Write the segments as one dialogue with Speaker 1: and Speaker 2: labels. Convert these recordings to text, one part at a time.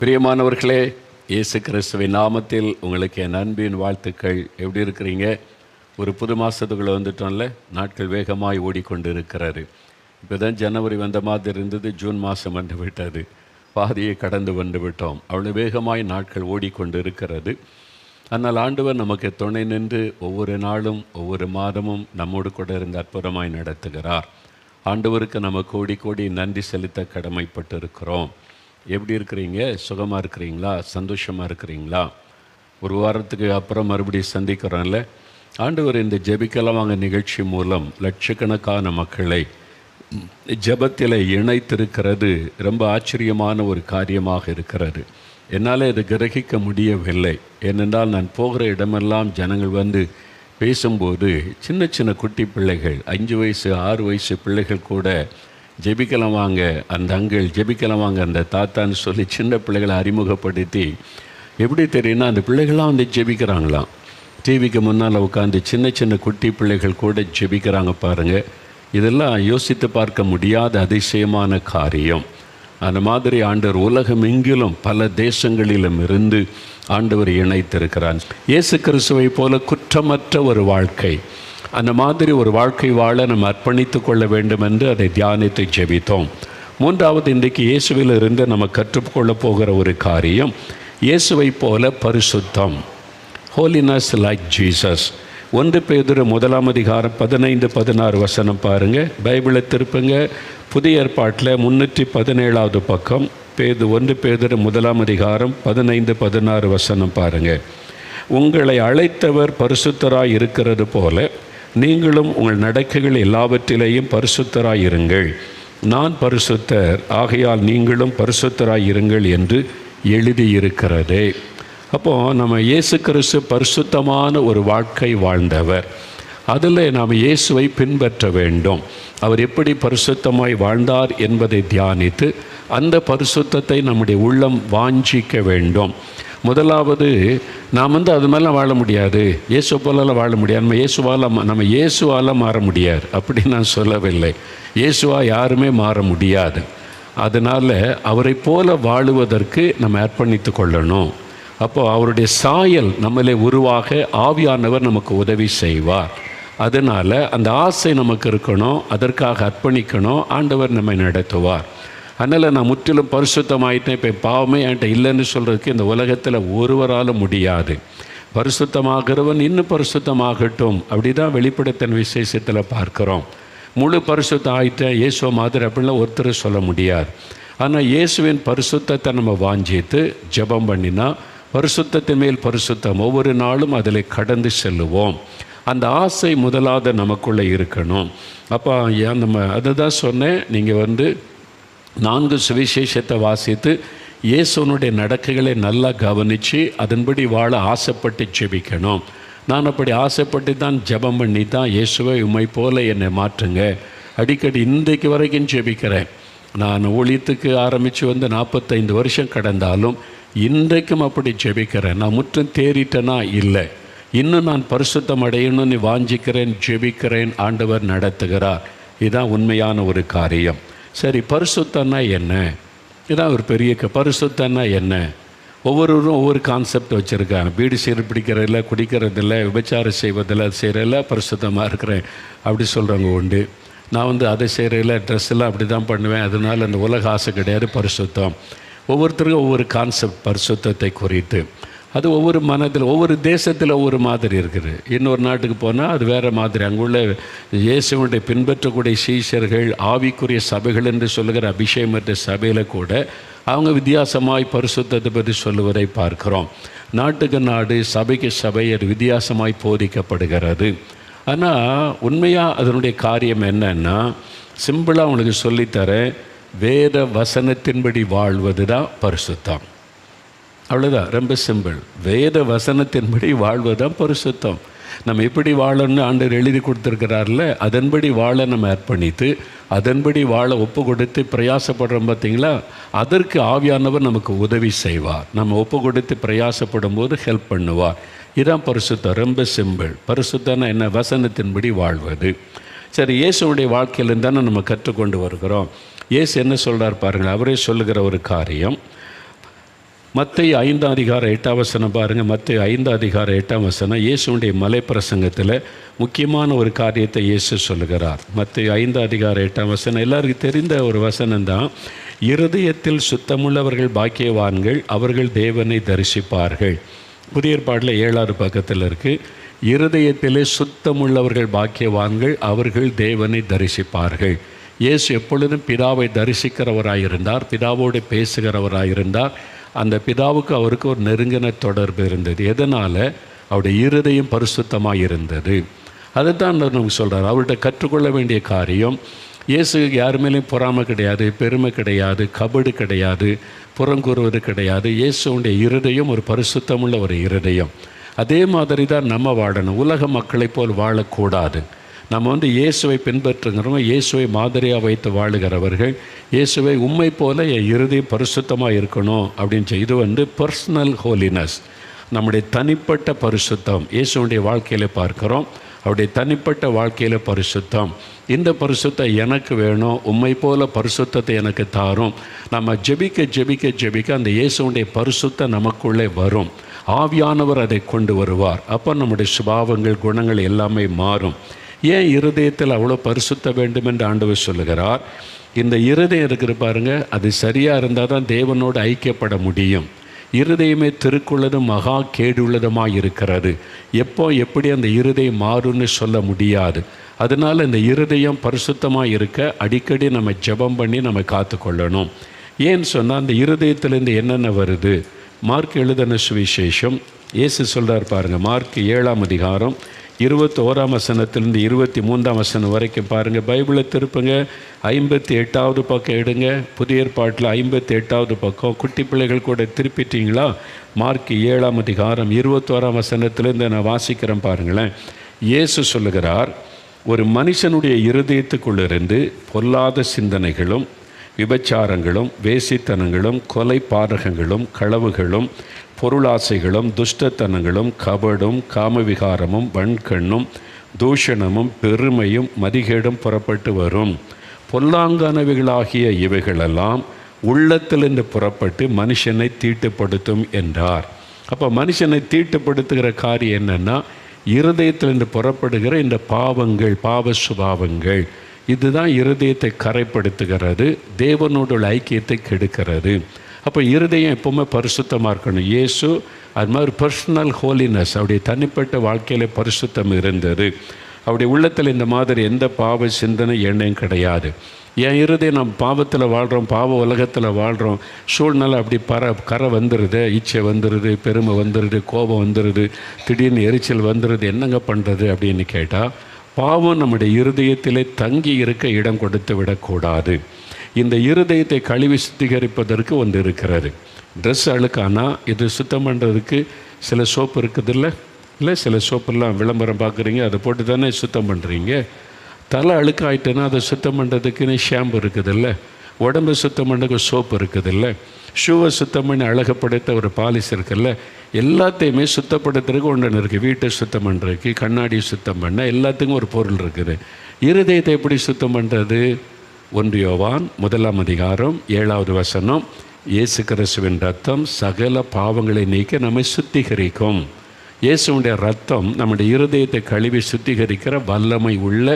Speaker 1: பிரியமானவர்களே, இயேசு கிறிஸ்துவின் நாமத்தில் உங்களுக்கு என் அன்பின் வாழ்த்துக்கள். எப்படி இருக்கிறீங்க? ஒரு புது மாதத்துக்குள்ளே வந்துட்டோம்ல. நாட்கள் வேகமாய் ஓடிக்கொண்டு இருக்கிறாரு. இப்போ தான் ஜனவரி வந்த மாதிரி இருந்தது, ஜூன் மாதம் வந்து விட்டது, பாதியை கடந்து வந்து விட்டோம். அவ்வளோ வேகமாய் நாட்கள் ஓடிக்கொண்டு இருக்கிறது. ஆனால் ஆண்டவர் நமக்கு துணை நின்று ஒவ்வொரு நாளும் ஒவ்வொரு மாதமும் நம்மோடு கூட இருந்து அற்புதமாய் நடத்துகிறார். ஆண்டவருக்கு நம்ம கோடி கோடி நன்றி செலுத்த கடமைப்பட்டு இருக்கிறோம். எப்படி இருக்கிறீங்க? சுகமாக இருக்கிறீங்களா? சந்தோஷமாக இருக்கிறீங்களா? ஒரு வாரத்துக்கு அப்புறம் மறுபடியும் சந்திக்கிறோம்ல. ஆண்டவர் இந்த ஜெபிக்கலாம் வாங்க நிகழ்ச்சி மூலம் லட்சக்கணக்கான மக்களை ஜெபத்தில் இணைத்திருக்கிறது ரொம்ப ஆச்சரியமான ஒரு காரியமாக இருக்கிறது. என்னால் இதை கிரகிக்க முடியவில்லை. ஏனென்றால் நான் போகிற இடமெல்லாம் ஜனங்கள் வந்து பேசும்போது சின்ன சின்ன குட்டி பிள்ளைகள், 5 வயசு 6 வயசு பிள்ளைகள் கூட ஜெபிக்கலாம் வாங்க அந்த அங்கிள், ஜெபிக்கலாம் வாங்க அந்த தாத்தான்னு சொல்லி சின்ன பிள்ளைகளை அறிமுகப்படுத்தி, எப்படி தெரியும்னா அந்த பிள்ளைகள்லாம் வந்து ஜெபிக்கிறாங்களாம். டிவிக்கு முன்னால் உட்காந்து சின்ன சின்ன குட்டி பிள்ளைகள் கூட ஜெபிக்கிறாங்க பாருங்கள். இதெல்லாம் யோசித்து பார்க்க முடியாத அதிசயமான காரியம். அந்த மாதிரி ஆண்டவர் உலகம் எங்கிலும் பல தேசங்களிலும் இருந்து ஆண்டவர் இணைத்திருக்கிறார். இயேசு கிறிஸ்துவை போல குற்றமற்ற ஒரு வாழ்க்கை, அந்த மாதிரி ஒரு வாழ்க்கை வாழ நம்ம அர்ப்பணித்து கொள்ள வேண்டும் என்று அதை தியானித்து ஜெபித்தோம். மூன்றாவது, இன்றைக்கு இயேசுவில் இருந்து நம்ம கற்றுக்கொள்ள போகிற ஒரு காரியம், இயேசுவை போல பரிசுத்தம், ஹோலினஸ் லைக் ஜீசஸ். 1 பேதுரு 1 15-16 வசனம் பாருங்கள். பைபிளை திருப்புங்க. புதிய ஏற்பாட்டில் 317 பக்கம். 1 பேதுரு 1 15-16 வசனம் பாருங்கள். உங்களை அழைத்தவர் பரிசுத்தராய் இருக்கிறது போல நீங்களும் உங்கள் நடக்கைகள் எல்லாவற்றிலேயும் பரிசுத்தராய் இருங்கள். நான் பரிசுத்தர், ஆகையால் நீங்களும் பரிசுத்தராய் இருங்கள் என்று எழுதியிருக்கிறதே. அப்போது நம்ம இயேசு கிறிஸ்து பரிசுத்தமான ஒரு வாழ்க்கை வாழ்ந்தவர். அதில் நாம் இயேசுவை பின்பற்ற வேண்டும். அவர் எப்படி பரிசுத்தமாய் வாழ்ந்தார் என்பதை தியானித்து அந்த பரிசுத்தத்தை நம்முடைய உள்ளம் வாஞ்சிக்க வேண்டும். முதலாவது, நாம் அது மாதிரிலாம் வாழ முடியாது, இயேசு போலலாம் வாழ முடியாது, நம்ம இயேசுவால் மாற முடியாது அப்படி நான் சொல்லவில்லை. இயேசுவாக யாருமே மாற முடியாது. அதனால் அவரை போல வாழுவதற்கு நம்ம அர்ப்பணித்து கொள்ளணும். அப்போது அவருடைய சாயல் நம்மளே உருவாக ஆவியானவர் நமக்கு உதவி செய்வார். அதனால் அந்த ஆசை நமக்கு இருக்கணும், அதற்காக அர்ப்பணிக்கணும். ஆண்டவர் நம்மை நடத்துவார். அதனால் நான் முற்றிலும் பரிசுத்தமாயிட்டேன், இப்போ பாவமே என்கிட்ட இல்லைன்னு சொல்கிறதுக்கு இந்த உலகத்தில் ஒருவரால் முடியாது. பரிசுத்தமாகிறவன் இன்னும் பரிசுத்தமாகட்டும், அப்படி தான் வெளிப்படுத்தின விசேஷத்தில் பார்க்குறோம். முழு பரிசுத்தம் ஆகிட்டேன் இயேசுவை மாதிரி அப்படின்லாம் ஒருத்தர் சொல்ல முடியாது. ஆனால் இயேசுவின் பரிசுத்தத்தை நம்ம வாஞ்சித்து ஜெபம் பண்ணினா பரிசுத்தத்தின் மேல் பரிசுத்தம் ஒவ்வொரு நாளும் அதில் கடந்து செல்லுவோம். அந்த ஆசை முதலாவது நமக்குள்ளே இருக்கணும். அப்போ நம்ம அதை தான் சொன்னேன். நீங்கள் 4 சுவிசேஷத்தை வாசித்து இயேசுனுடைய நடக்கைகளை நல்லா கவனித்து அதன்படி வாழ ஆசைப்பட்டு ஜெபிக்கணும். நான் அப்படி ஆசைப்பட்டு தான் ஜெபம் பண்ணி தான் இயேசுவை உம்மை போல என்னை மாற்றுங்க அடிக்கடி இன்றைக்கு வரைக்கும் ஜெபிக்கிறேன். நான் ஊழியத்துக்கு ஆரம்பித்து 45 வருஷம் கடந்தாலும் இன்றைக்கும் அப்படி ஜெபிக்கிறேன். நான் முற்றும் தேறிட்டேனா? இல்லை, இன்னும் நான் பரிசுத்தம் அடையணும்னு வாஞ்சிக்கிறேன், ஜெபிக்கிறேன். ஆண்டவர் நடத்துகிறார். இதுதான் உண்மையான ஒரு காரியம். சரி, பரிசுத்தம்னா என்ன? இதான் ஒரு பெரிய பரிசுத்தம்னா என்ன? ஒவ்வொருவரும் ஒவ்வொரு கான்செப்ட் வச்சுருக்காங்க. பீடி சீர் பிடிக்கிறதில்ல, குடிக்கிறதில்ல, விபச்சாரம் செய்வதில்லை, அது செய்கிறதில்ல, பரிசுத்தமாக இருக்கிறேன் அப்படி சொல்கிறவங்க உண்டு. நான் அதை செய்கிறதில்ல, ட்ரெஸ்ஸெல்லாம் அப்படி தான் பண்ணுவேன், அதனால் அந்த உலக ஆசை கிடையாது, பரிசுத்தம். ஒவ்வொருத்தருக்கும் ஒவ்வொரு கான்செப்ட் பரிசுத்தத்தை குறித்து. அது ஒவ்வொரு மனதில் ஒவ்வொரு தேசத்தில் ஒவ்வொரு மாதிரி இருக்குது. இன்னொரு நாட்டுக்கு போனால் அது வேறு மாதிரி. அங்குள்ள இயேசுவுடைய பின்பற்றக்கூடிய சீஷர்கள், ஆவிக்குரிய சபைகள் என்று சொல்லுகிற அபிஷேகமற்ற சபையில் கூட அவங்க வித்தியாசமாய் பரிசுத்தத்தை பற்றி சொல்லுவதை பார்க்குறோம். நாட்டுக்கு நாடு, சபைக்கு சபை அது வித்தியாசமாய் போதிக்கப்படுகிறது. ஆனால் உண்மையாக அதனுடைய காரியம் என்னன்னா, சிம்பிளாக உங்களுக்கு சொல்லித்தரேன். வேத வசனத்தின்படி வாழ்வது தான் பரிசுத்தம். அவ்வளோதான், ரொம்ப சிம்பிள். வேத வசனத்தின்படி வாழ்வதுதான் பரிசுத்தம். நம்ம எப்படி வாழணும்னு ஆண்டவர் எழுதி கொடுத்துருக்கிறார்ல, அதன்படி வாழ நம்ம அர்ப்பணித்து அதன்படி வாழ ஒப்பு கொடுத்து பிரயாசப்படுறோம் பார்த்தீங்களா? அதற்கு ஆவியானவர் நமக்கு உதவி செய்வார். நம்ம ஒப்பு கொடுத்து பிரயாசப்படும் போது ஹெல்ப் பண்ணுவார். இதுதான் பரிசுத்தம். ரொம்ப சிம்பிள். பரிசுத்தம்னா என்ன? வசனத்தின்படி வாழ்வது. சரி, இயேசுடைய வாழ்க்கையிலேருந்து தானே நம்ம கற்றுக்கொண்டு வருகிறோம். இயேசு என்ன சொல்கிறார் பாருங்கள். அவரே சொல்லுகிற ஒரு காரியம், மத்தேயு 5:8 பாருங்கள். மத்தேயு 5:8 இயேசுடைய மலை பிரசங்கத்தில் முக்கியமான ஒரு காரியத்தை இயேசு சொல்லுகிறார். மத்தேயு 5:8 எல்லாருக்கும் தெரிந்த ஒரு வசனம்தான். இருதயத்தில் சுத்தமுள்ளவர்கள் பாக்கியவான்கள், அவர்கள் தேவனை தரிசிப்பார்கள். புதிய ஏற்பாட்டில் 7வது பக்கத்தில் இருக்குது. இருதயத்திலே சுத்தமுள்ளவர்கள் பாக்கியவான்கள், அவர்கள் தேவனை தரிசிப்பார்கள். இயேசு எப்பொழுதும் பிதாவை தரிசிக்கிறவராயிருந்தார், பிதாவோடு பேசுகிறவராயிருந்தார். அந்த பிதாவுக்கு அவருக்கு ஒரு நெருங்கின தொடர்பு இருந்தது. எதனால்? அவருடைய இருதயம் பரிசுத்தமாக இருந்தது. அதை தான் நமக்கு சொல்கிறார். அவர்கிட்ட கற்றுக்கொள்ள வேண்டிய காரியம், இயேசு யார் மேலேயும் பொறாமை கிடையாது, பெருமை கிடையாது, கபடு கிடையாது, புறங்கூறுவது கிடையாது. இயேசுடைய இருதயம் ஒரு பரிசுத்தமுள்ள ஒரு இருதயம். அதே மாதிரி தான் நம்ம வாழணும். உலக மக்களைப் போல் வாழக்கூடாது. நம்ம இயேசுவை பின்பற்றுகிறவங்க, இயேசுவை மாதிரியாக வைத்து வாழுகிறவர்கள். இயேசுவை உண்மை போல என் இருதயம் பரிசுத்தமாக இருக்கணும் அப்படின்னு இது பர்சனல் ஹோலினஸ், நம்முடைய தனிப்பட்ட பரிசுத்தம். இயேசுடைய வாழ்க்கையில் பார்க்குறோம், அவருடைய தனிப்பட்ட வாழ்க்கையில் பரிசுத்தம். இந்த பரிசுத்தம் எனக்கு வேணும், உண்மை போல பரிசுத்தத்தை எனக்கு தாரும். நம்ம ஜெபிக்க ஜெபிக்க ஜெபிக்க அந்த இயேசுடைய பரிசுத்தம் நமக்குள்ளே வரும். ஆவியானவர் அதை கொண்டு வருவார். அப்போ நம்முடைய சுபாவங்கள், குணங்கள் எல்லாமே மாறும். ஏன் இருதயத்தில் அவ்வளோ பரிசுத்த வேண்டும் என்று ஆண்டவர் சொல்லுகிறார்? இந்த இருதயம் இருக்கிற பாருங்க, அது சரியாக இருந்தால் தான் தேவனோடு ஐக்கியப்பட முடியும். இருதயமே திருக்குள்ளதும் மகா கேடுள்ளதுமாக இருக்கிறது. எப்போ எப்படி அந்த இருதயம் மாறும்னு சொல்ல முடியாது. அதனால் இந்த இருதயம் பரிசுத்தமாக இருக்க அடிக்கடி நம்ம ஜெபம் பண்ணி நம்ம காத்துக்கொள்ளணும். ஏன்னு சொன்னால் அந்த இருதயத்திலேருந்து என்னென்ன வருது? மார்க் எழுதின சுவிசேஷம் இயேசு சொல்கிறார் பாருங்கள். மார்க் 7ஆம் அதிகாரம் 21 23 வரைக்கும் பாருங்கள். பைபிளை திருப்புங்க, 58வது பக்கம் எடுங்க. புதிய ஏற்பாட்டில் 58வது பக்கம். குட்டி பிள்ளைகள் கூட திருப்பிட்டீங்களா? மார்க் 7ஆம் அதிகாரம் 21 நான் வாசிக்கிறேன் பாருங்களேன். இயேசு சொல்லுகிறார், ஒரு மனுஷனுடைய இருதயத்துக்குள்ளிருந்து பொல்லாத சிந்தனைகளும், விபச்சாரங்களும், வேசித்தனங்களும், கொலை பாதகங்களும், களவுகளும், பொருளாசைகளும், துஷ்டத்தனங்களும், கபடும், காமவிகாரமும், வன்கண்ணும், தூஷணமும், பெருமையும், மதிகேடும் புறப்பட்டு வரும். பொல்லாங்கானவைகளாகிய இவைகளெல்லாம் உள்ளத்திலிருந்து புறப்பட்டு மனுஷனை தீட்டுப்படுத்தும் என்றார். அப்போ மனுஷனை தீட்டுப்படுத்துகிற காரியம் என்னென்னா, இருதயத்திலிருந்து புறப்படுகிற இந்த பாவங்கள், பாவ சுபாவங்கள். இதுதான் இருதயத்தை கரைப்படுத்துகிறது, தேவனோட ஐக்கியத்தை கெடுக்கிறது. அப்போ இருதயம் எப்போவுமே பரிசுத்தமாக இருக்கணும். இயேசு அது மாதிரி பர்சனல் ஹோலினஸ், அவருடைய தனிப்பட்ட வாழ்க்கையில் பரிசுத்தம் இருந்தது. அவருடைய உள்ளத்தில் இந்த மாதிரி எந்த பாவ சிந்தனை எண்ணம் கிடையாது. என் இருதயம் நம்ம பாவத்தில் வாழ்கிறோம், பாவ உலகத்தில் வாழ்கிறோம். சூழ்நிலை அப்படி கரை வந்துடுது, இச்சை வந்துடுது, பெருமை வந்துடுது, கோபம் வந்துடுது, திடீர்னு எரிச்சல் வந்துடுது. என்னங்க பண்ணுறது அப்படின்னு கேட்டால், பாவம் நம்முடைய இருதயத்திலே தங்கி இருக்க இடம் கொடுத்து விடக்கூடாது. இந்த இருதயத்தை கழுவி சுத்திகரிப்பதற்கு ஒன்று இருக்கிறது. ட்ரெஸ் அழுக்கானா இது சுத்தம் பண்ணுறதுக்கு சில சோப்பு இருக்குது இல்லை சில சோப்பெல்லாம் விளம்பரம் பார்க்குறீங்க, அதை போட்டு தானே சுத்தம் பண்ணுறீங்க. தலை அழுக்காயிட்டுன்னா அதை சுத்தம் பண்ணுறதுக்குன்னு ஷாம்பு இருக்குதில்ல, உடம்பு சுத்தம் பண்ணுறதுக்கு சோப்பு இருக்குதில்ல, ஷூவை சுத்தம் பண்ணி அழகப்படுத்த ஒரு பாலிஸ் இருக்குல்ல. எல்லாத்தையுமே சுத்தப்படுத்துறதுக்கு ஒன்று இருக்குது. வீட்டை சுத்தம் பண்ணுறதுக்கு, கண்ணாடியை சுத்தம் பண்ண எல்லாத்துக்கும் ஒரு பொருள் இருக்குது. இருதயத்தை எப்படி சுத்தம் பண்ணுறது? 1 யோவான் 1ஆம் அதிகாரம் 7வது வசனம், இயேசு கிறிஸ்துவின் ரத்தம் சகல பாவங்களை நீக்க நம்மை சுத்திகரிக்கும். இயேசுடைய ரத்தம் நம்முடைய இருதயத்தை கழுவி சுத்திகரிக்கிற வல்லமை உள்ள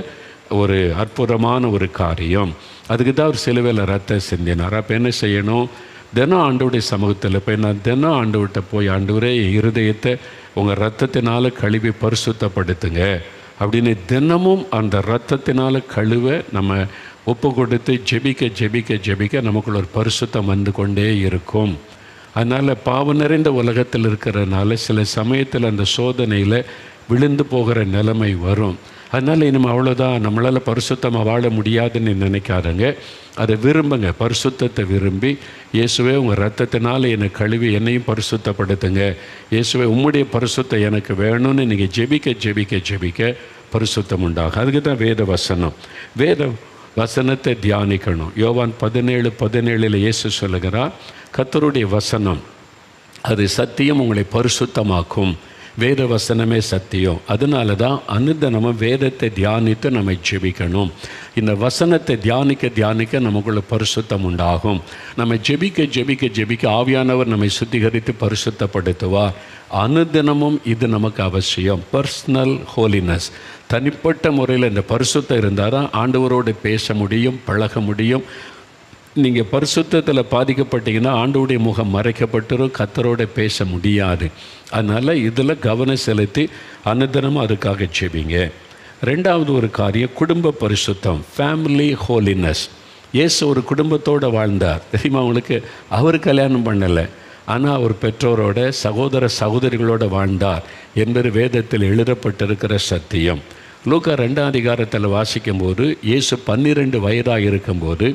Speaker 1: ஒரு அற்புதமான ஒரு காரியம். அதுக்கு தான் ஒரு சிலுவையில் ரத்தம் சிந்தினார். அப்போ என்ன செய்யணும்? தினம் ஆண்டவருடைய சமூகத்தில் போய், நான் தினம் ஆண்டவர்கிட்ட போய், ஆண்டவரே என் இருதயத்தை உங்கள் ரத்தத்தினால் கழுவி பரிசுத்தப்படுத்துங்க அப்படின்னு தினமும் அந்த ரத்தத்தினால் கழுவ நம்ம ஒப்பு கொடுத்து ஜெபிக்க ஜெபிக்க ஜெபிக்க நமக்குள்ள ஒரு பரிசுத்தம் வந்து கொண்டே இருக்கும். அதனால் பாவம் நிறைந்த உலகத்தில் இருக்கிறதுனால சில சமயத்தில் அந்த சோதனையில் விழுந்து போகிற நிலைமை வரும். அதனால் இனிமேல் அவ்வளோதான், நம்மளால் பரிசுத்தமாக வாழ முடியாதுன்னு நினைக்காதங்க. அதை விரும்புங்க, பரிசுத்தத்தை விரும்பி, இயேசுவே உங்கள் ரத்தத்தினால் என்னை கழுவி என்னையும் பரிசுத்தப்படுத்துங்க, இயேசுவே உம்முடைய பரிசுத்தம் எனக்கு வேணும்னு நீங்கள் ஜெபிக்க ஜெபிக்க ஜெபிக்க பரிசுத்தம் உண்டாகும். அதுக்கு தான் வேத வசனம். வேத வசனத்தை தியானிக்கணும். யோவான் 17:17 இயேசு சொல்லுகிறார், கர்த்தருடைய வசனம் அது சத்தியம், உங்களை பரிசுத்தமாக்கும். வேத வசனமே சத்தியம். அதனால தான் அனுதினமும் வேதத்தை தியானித்து நம்ம ஜெபிக்கணும். இந்த வசனத்தை தியானிக்க நமக்குள்ள பரிசுத்தம் உண்டாகும். நம்ம ஜெபிக்க ஆவியானவர் நம்மை சுத்திகரித்து பரிசுத்தப்படுத்துவார். அனுதினமும் இது நமக்கு அவசியம். பர்சனல் ஹோலினஸ், தனிப்பட்ட முறையில் இந்த பரிசுத்தம் இருந்தால் தான் ஆண்டவரோடு பேச முடியும், பழக முடியும். நீங்கள் பரிசுத்தத்தில் பாதிக்கப்பட்டீங்கன்னா ஆண்டவருடைய முகம் மறைக்கப்பட்டுரும், கர்த்தரோடு பேச முடியாது. அதனால் இதில் கவனம் செலுத்தி அனுதினமும் அதுக்காக ஜெபிங்க. ரெண்டாவது ஒரு காரியம், குடும்ப பரிசுத்தம், ஃபேமிலி ஹோலினஸ். இயேசு ஒரு குடும்பத்தோடு வாழ்ந்தார் தெரியுமா உங்களுக்கு? அவர் கல்யாணம் பண்ணலை, ஆனால் அவர் பெற்றோரோட சகோதர சகோதரிகளோடு வாழ்ந்தார் என்பது வேதத்தில் எழுதப்பட்டிருக்கிற சத்தியம். லூக்கா 2ஆம் அதிகாரத்தில் வாசிக்கும்போது இயேசு 12 வயதாக இருக்கும்போது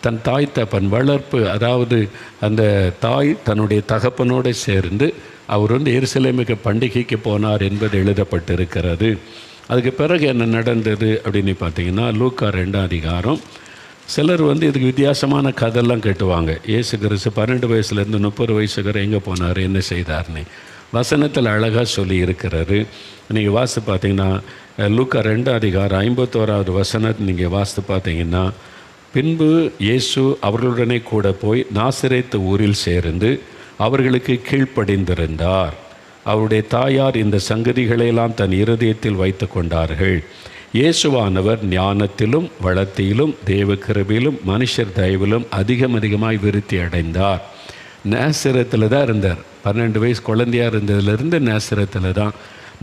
Speaker 1: தன் தாய் தகப்பன் வளர்ப்பு, அதாவது அந்த தாய் தன்னுடைய தகப்பனோடு சேர்ந்து அவர் எருசலேமுக்கு பண்டிகைக்கு போனார் என்பது எழுதப்பட்டிருக்கிறது. அதுக்கு பிறகு என்ன நடந்தது அப்படின்னு பார்த்தீங்கன்னா, லூக்கா 2ஆம் அதிகாரம். சிலர் இதுக்கு வித்தியாசமான கதையெல்லாம் கேட்டுவாங்க. இயேசு கிறிஸ்து 12 வயசுலேருந்து 30 வயசுக்கு எங்கே போனார், என்ன செய்தார்னு வசனத்தில் அழகாக சொல்லி இருக்கிறாரு. நீங்கள் வாசித்து பார்த்தீங்கன்னா லூக்கா 2ஆம் அதிகாரம் 51வது வசனத்தை நீங்கள் வாசித்து பார்த்தீங்கன்னா, பின்பு இயேசு அவர்களுடனே கூட போய் நாசரேத்து ஊரில் சேர்ந்து அவர்களுக்கு கீழ்ப்படிந்திருந்தார். அவருடைய தாயார் இந்த சங்கதிகளையெல்லாம் தன் இருதயத்தில் வைத்து கொண்டார்கள். இயேசுவானவர் ஞானத்திலும் வளத்திலும் தேவ கிருபையிலும் மனுஷர் தயவிலும் அதிகமாய் விருத்தி அடைந்தார். நாசரேத்தில் தான் இருந்தார். 12 வயசு குழந்தையாக இருந்ததுலேருந்து நாசரேத்தில் தான்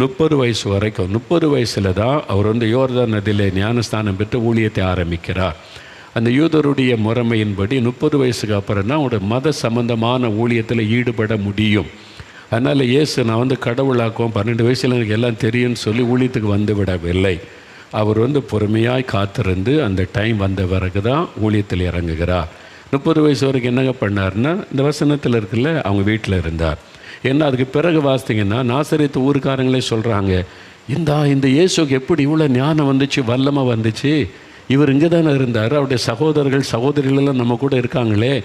Speaker 1: 30 வயசு வரைக்கும். 30 வயசில் தான் அவர் யோர்தான் நதியிலே ஞானஸ்தானம் பெற்று ஊழியத்தை ஆரம்பிக்கிறார். அந்த யூதருடைய முறைமையின்படி 30 வயசுக்கு அப்புறம் தான் அவருடைய மத சம்பந்தமான ஊழியத்தில் ஈடுபட முடியும். அதனால் இயேசு நான் கடவுளாக்கும் 12 வயசில் எனக்கு எல்லாம் தெரியும்னு சொல்லி ஊழியத்துக்கு வந்து விடவில்லை. அவர் பொறுமையாய் காத்திருந்து அந்த டைம் வந்த பிறகு தான் ஊழியத்தில் இறங்குகிறார். 30 வயசு வரைக்கும் என்னங்க பண்ணார்னா, இந்த வசனத்தில் இருக்குல்ல, அவங்க வீட்டில் இருந்தார். ஏன்னா அதுக்கு பிறகு வாசித்தீங்கன்னா நாசரேத்து ஊருக்காரங்களே சொல்கிறாங்க, இந்த இயேசுக்கு எப்படி இவ்வளோ ஞானம் வந்துச்சு, வல்லமை வந்துச்சு, இவர் இங்கே தானே இருந்தார், அவருடைய சகோதரிகளெல்லாம் நம்ம கூட இருக்காங்களே.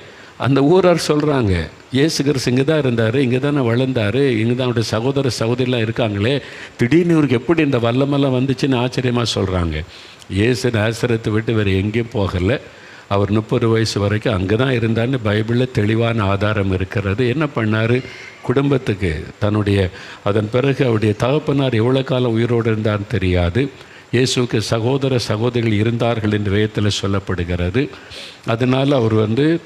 Speaker 1: அந்த ஊரார் சொல்கிறாங்க, இயேசு கிறிஸ்து இங்கே தான் இருந்தார், இங்கே தானே வளர்ந்தார், இங்கே தான் அவருடைய சகோதரிலாம் இருக்காங்களே, திடீர்னு இவருக்கு எப்படி இந்த வல்லமெல்லாம் வந்துச்சுன்னு ஆச்சரியமாக சொல்கிறாங்க. இயேசு நாசரேத்தை விட்டு வேறு எங்கேயும் போகலை. அவர் 30 வயசு வரைக்கும் அங்கே தான் இருந்தார்னு பைபிளில் தெளிவான ஆதாரம் இருக்கிறது. என்ன பண்ணார், குடும்பத்துக்கு அதன் பிறகு அவருடைய தகப்பனார் எவ்வளோ காலம் உயிரோடு இருந்தார்னு தெரியாது. இயேசுக்கு சகோதரிகள் இருந்தார்கள் என்று வேதத்தில் சொல்லப்படுகிறது. அதனால் அவர்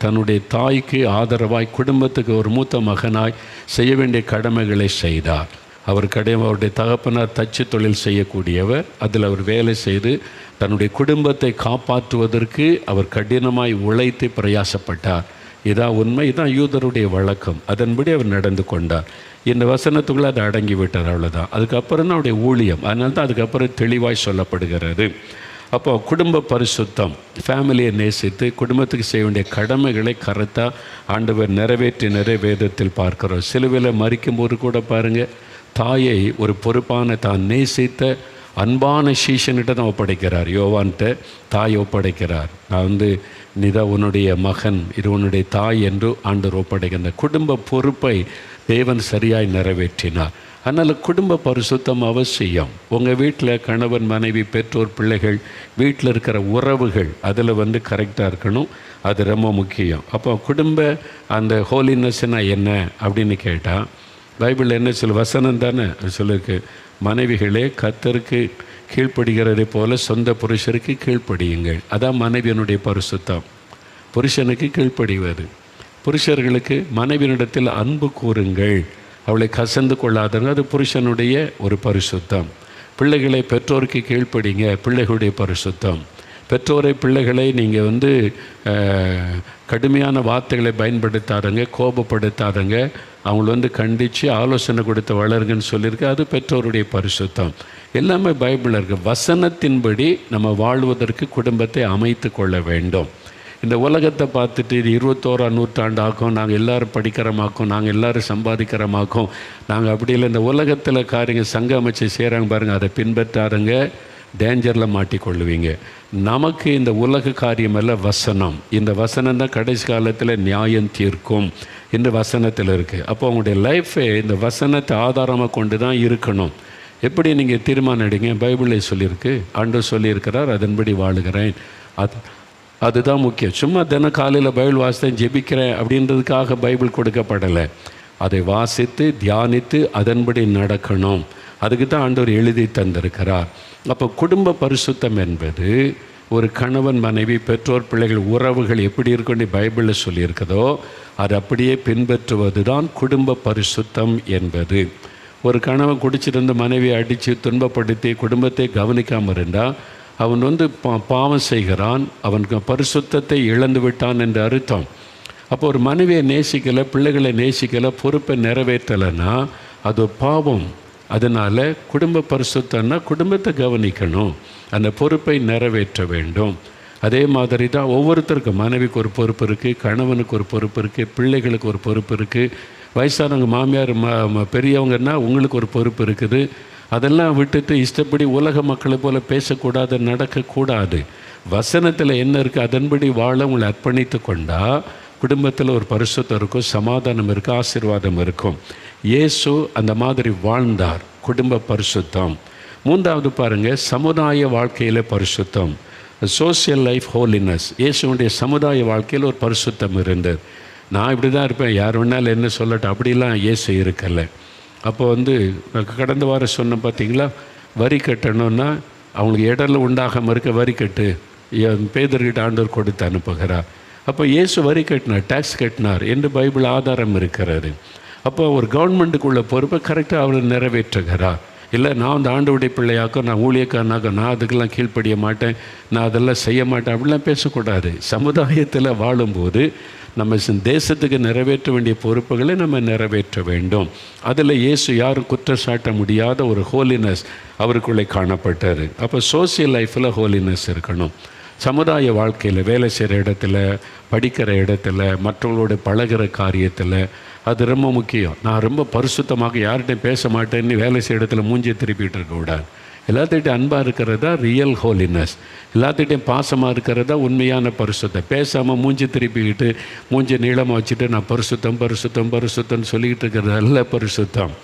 Speaker 1: தன்னுடைய தாய்க்கு ஆதரவாய் குடும்பத்துக்கு ஒரு மூத்த மகனாய் செய்ய வேண்டிய கடமைகளை செய்தார். அவருடைய தகப்பனார் தச்சு தொழில் செய்யக்கூடியவர். அதில் அவர் வேலை செய்து தன்னுடைய குடும்பத்தை காப்பாற்றுவதற்கு அவர் கடினமாய் உழைத்து பிரயாசப்பட்டார். இதான் உண்மை, இதான் யூதருடைய வழக்கம். அதன்படி அவர் நடந்து கொண்டார். இந்த வசனத்துக்குள்ளே அதை அடங்கி விட்டார், அவ்வளோதான். அதுக்கப்புறம் தான் அவருடைய ஊழியம். அதனால தான் அதுக்கப்புறம் தெளிவாய் சொல்லப்படுகிறது. அப்போ குடும்ப பரிசுத்தம், ஃபேமிலியை நேசித்து குடும்பத்துக்கு செய்ய வேண்டிய கடமைகளை கரெக்டாக ஆண்டவர் நிறைவேற்றினரை வேதத்தில் பார்க்கிறோம். சிலுவையில் மரிக்கும்போது கூட பாருங்கள், தாயை ஒரு பொறுப்பான தான் நேசித்த அன்பான சீஷனிட்ட தான் ஒப்படைக்கிறார். யோவான்கிட்ட தாய் ஒப்படைக்கிறார். நான் நீதான் உன்னுடைய மகன், இது உன்னுடைய தாய் என்று ஆண்டவர் ஒப்படைக்கிற குடும்ப பொறுப்பை தேவன் சரியாய் நிறைவேற்றினார். அதனால் குடும்ப பரிசுத்தம் அவசியம். உங்கள் வீட்டில் கணவன் மனைவி பெற்றோர் பிள்ளைகள் வீட்டில் இருக்கிற உறவுகள் அதில் கரெக்டாக இருக்கணும். அது ரொம்ப முக்கியம். அப்போ குடும்ப அந்த ஹோலினஸ்னால் என்ன அப்படின்னு கேட்டால், பைபிளில் என்ன வசனம் தானே சொல்லிருக்கு, மனைவிகளே கர்த்தருக்கு கீழ்ப்படுகிறதை போல சொந்த புருஷருக்கு கீழ்ப்படியுங்கள். அதான் மனைவியனுடைய பரிசுத்தம். புருஷனுக்கு கீழ்ப்படிவது. புருஷர்களுக்கு மனைவியினிடத்தில் அன்பு கூறுங்கள், அவளை கசந்து கொள்ளாதங்க, அது புருஷனுடைய ஒரு பரிசுத்தம். பிள்ளைகளை பெற்றோருக்கு கீழ்ப்படிங்க, பிள்ளைகளுடைய பரிசுத்தம். பெற்றோரை பிள்ளைகளை நீங்கள் கடுமையான வார்த்தைகளை பயன்படுத்தாதங்க, கோபப்படுத்தாதங்க, அவங்கள கண்டித்து ஆலோசனை கொடுத்து வளருங்கன்னு சொல்லியிருக்கு. அது பெற்றோருடைய பரிசுத்தம். எல்லாமே பைபிளில் இருக்குது. வசனத்தின்படி நம்ம வாழ்வதற்கு குடும்பத்தை அமைத்து கொள்ள வேண்டும். இந்த உலகத்தை பார்த்துட்டு இது 21ஆம் நூற்றாண்டாக்கும், நாங்கள் எல்லோரும் படிக்கிறமாக்கும், நாங்கள் எல்லோரும் சம்பாதிக்கிறமாக்கும், நாங்கள் அப்படி இல்லை, இந்த உலகத்தில் காரியங்கள் சங்க அமைச்சு செய்கிறாங்க பாருங்கள், அதை பின்பற்றாருங்க, டேஞ்சரில் மாட்டிக்கொள்ளுவீங்க. நமக்கு இந்த உலக காரியமெல்லாம் வசனம். இந்த வசனம் தான் கடைசி காலத்தில் நியாயம் தீர்க்கும். என்று வசனத்தில் இருக்குது. அப்போ உங்களுடைய லைஃபே இந்த வசனத்தை ஆதாரமாக கொண்டு தான் இருக்கணும். எப்படி நீங்கள் தீர்மானம் எடுங்க? பைபிளில் சொல்லியிருக்கு, ஆண்டவர் சொல்லியிருக்கிறார், அதன்படி வாழுகிறேன். அதுதான் முக்கியம். சும்மா தினம் காலையில் பைபிள் வாசித்தேன் ஜெபிக்கிறேன் அப்படின்றதுக்காக பைபிள் கொடுக்கப்படலை. அதை வாசித்து தியானித்து அதன்படி நடக்கணும். அதுக்கு தான் ஆண்டவர் எழுதி தந்திருக்கிறார். அப்போ குடும்ப பரிசுத்தம் என்பது ஒரு கணவன் மனைவி பெற்றோர் பிள்ளைகள் உறவுகள் எப்படி இருக்குன்னு பைபிளில் சொல்லியிருக்கதோ அது அப்படியே பின்பற்றுவது தான் குடும்ப பரிசுத்தம் என்பது. ஒரு கணவன் குடிச்சிருந்து மனைவியை அடித்து துன்பப்படுத்தி குடும்பத்தை கவனிக்காமல் இருந்தால் அவன் பாவம் செய்கிறான், அவனுக்கு பரிசுத்தத்தை இழந்து விட்டான் என்று அர்த்தம். அப்போ ஒரு மனைவியை நேசிக்கலை, பிள்ளைகளை நேசிக்கலை, பொறுப்பை நிறைவேற்றலைன்னா அது பாவம். அதனால் குடும்ப பரிசுத்தம்னா குடும்பத்தை கவனிக்கணும், அந்த பொறுப்பை நிறைவேற்ற வேண்டும். அதே மாதிரி தான் ஒவ்வொருத்தருக்கும் மனைவிக்கு ஒரு பொறுப்பு இருக்குது, கணவனுக்கு ஒரு பொறுப்பு இருக்குது, பிள்ளைகளுக்கு ஒரு பொறுப்பு இருக்குது, வயசானவங்க மாமியார் பெரியவங்கன்னா உங்களுக்கு ஒரு பொறுப்பு இருக்குது. அதெல்லாம் விட்டுட்டு இஷ்டப்படி உலக மக்களை போல் பேசக்கூடாது, நடக்கக்கூடாது. வசனத்தில் என்ன இருக்குது அதன்படி வாழ உங்களை அர்ப்பணித்து கொண்டால் குடும்பத்தில் ஒரு பரிசுத்தம் இருக்கும், சமாதானம் இருக்கும், ஆசீர்வாதம் இருக்கும். இயேசு அந்த மாதிரி வாழ்ந்தார், குடும்ப பரிசுத்தம். மூன்றாவது பாருங்கள், சமுதாய வாழ்க்கையில் பரிசுத்தம், சோசியல் லைஃப் ஹோலினஸ். இயேசுடைய சமுதாய வாழ்க்கையில் ஒரு பரிசுத்தம் இருந்தது. நான் இப்படி தான் இருப்பேன், யார் வேணாலும் என்ன சொல்லட்டும், அப்படிலாம் இயேசு இருக்கலை. அப்போ கடந்த வாரம் சொன்ன பார்த்தீங்களா, வரி கட்டணும்னா அவங்களுக்கு இடர்ல உண்டாகாமல் இருக்க வரி கட்டு, பேதர்கிட்ட ஆண்டவர் கொடுத்து அனுப்புகிறார். அப்போ இயேசு வரி கட்டினார், டேக்ஸ் கட்டினார் என்று பைபிள் ஆதாரம் இருக்கிறது. அப்போ ஒரு கவர்மெண்ட்டுக்குள்ள பொறுப்பை கரெக்டாக அவர் நிறைவேற்றுகிறார். இல்லை நான் அந்த ஆண்டவருடைய பிள்ளையாக்க, நான் ஊழியக்காரனாக்க, நான் அதுக்கெல்லாம் கீழ்ப்படிய மாட்டேன், நான் அதெல்லாம் செய்ய மாட்டேன், அப்படிலாம் பேசக்கூடாது. சமுதாயத்தில் வாழும்போது நம்ம தேசத்துக்கு நிறைவேற்ற வேண்டிய பொறுப்புகளை நம்ம நிறைவேற்ற வேண்டும். அதில் இயேசு யாரும் குற்றம் சாட்ட முடியாத ஒரு ஹோலினஸ் அவருக்குள்ளே காணப்பட்டார். அப்போ சோசியல் லைஃப்பில் ஹோலினஸ் இருக்கணும். சமுதாய வாழ்க்கையில், வேலை செய்கிற இடத்துல, படிக்கிற இடத்துல, மற்றவங்களோட பழகிற காரியத்தில் அது ரொம்ப முக்கியம். நான் ரொம்ப பரிசுத்தமாக யார்கிட்டையும் பேச மாட்டேன்னு வேலை செய்கிற இடத்துல மூஞ்சி திருப்பிகிட்டு இருக்கக்கூடாது. எல்லாத்துக்கிட்டையும் அன்பாக இருக்கிறதா ரியல் ஹோலினஸ், எல்லாத்துக்கிட்டையும் பாசமாக இருக்கிறதா உண்மையான பரிசுத்தம். பேசாமல் மூஞ்சி திருப்பிக்கிட்டு மூஞ்சி நீளமாக வச்சுட்டு நான் பரிசுத்தம் பரிசுத்தம் பரிசுத்தம்னு சொல்லிக்கிட்டு இருக்கிறது நல்ல பரிசுத்தம்.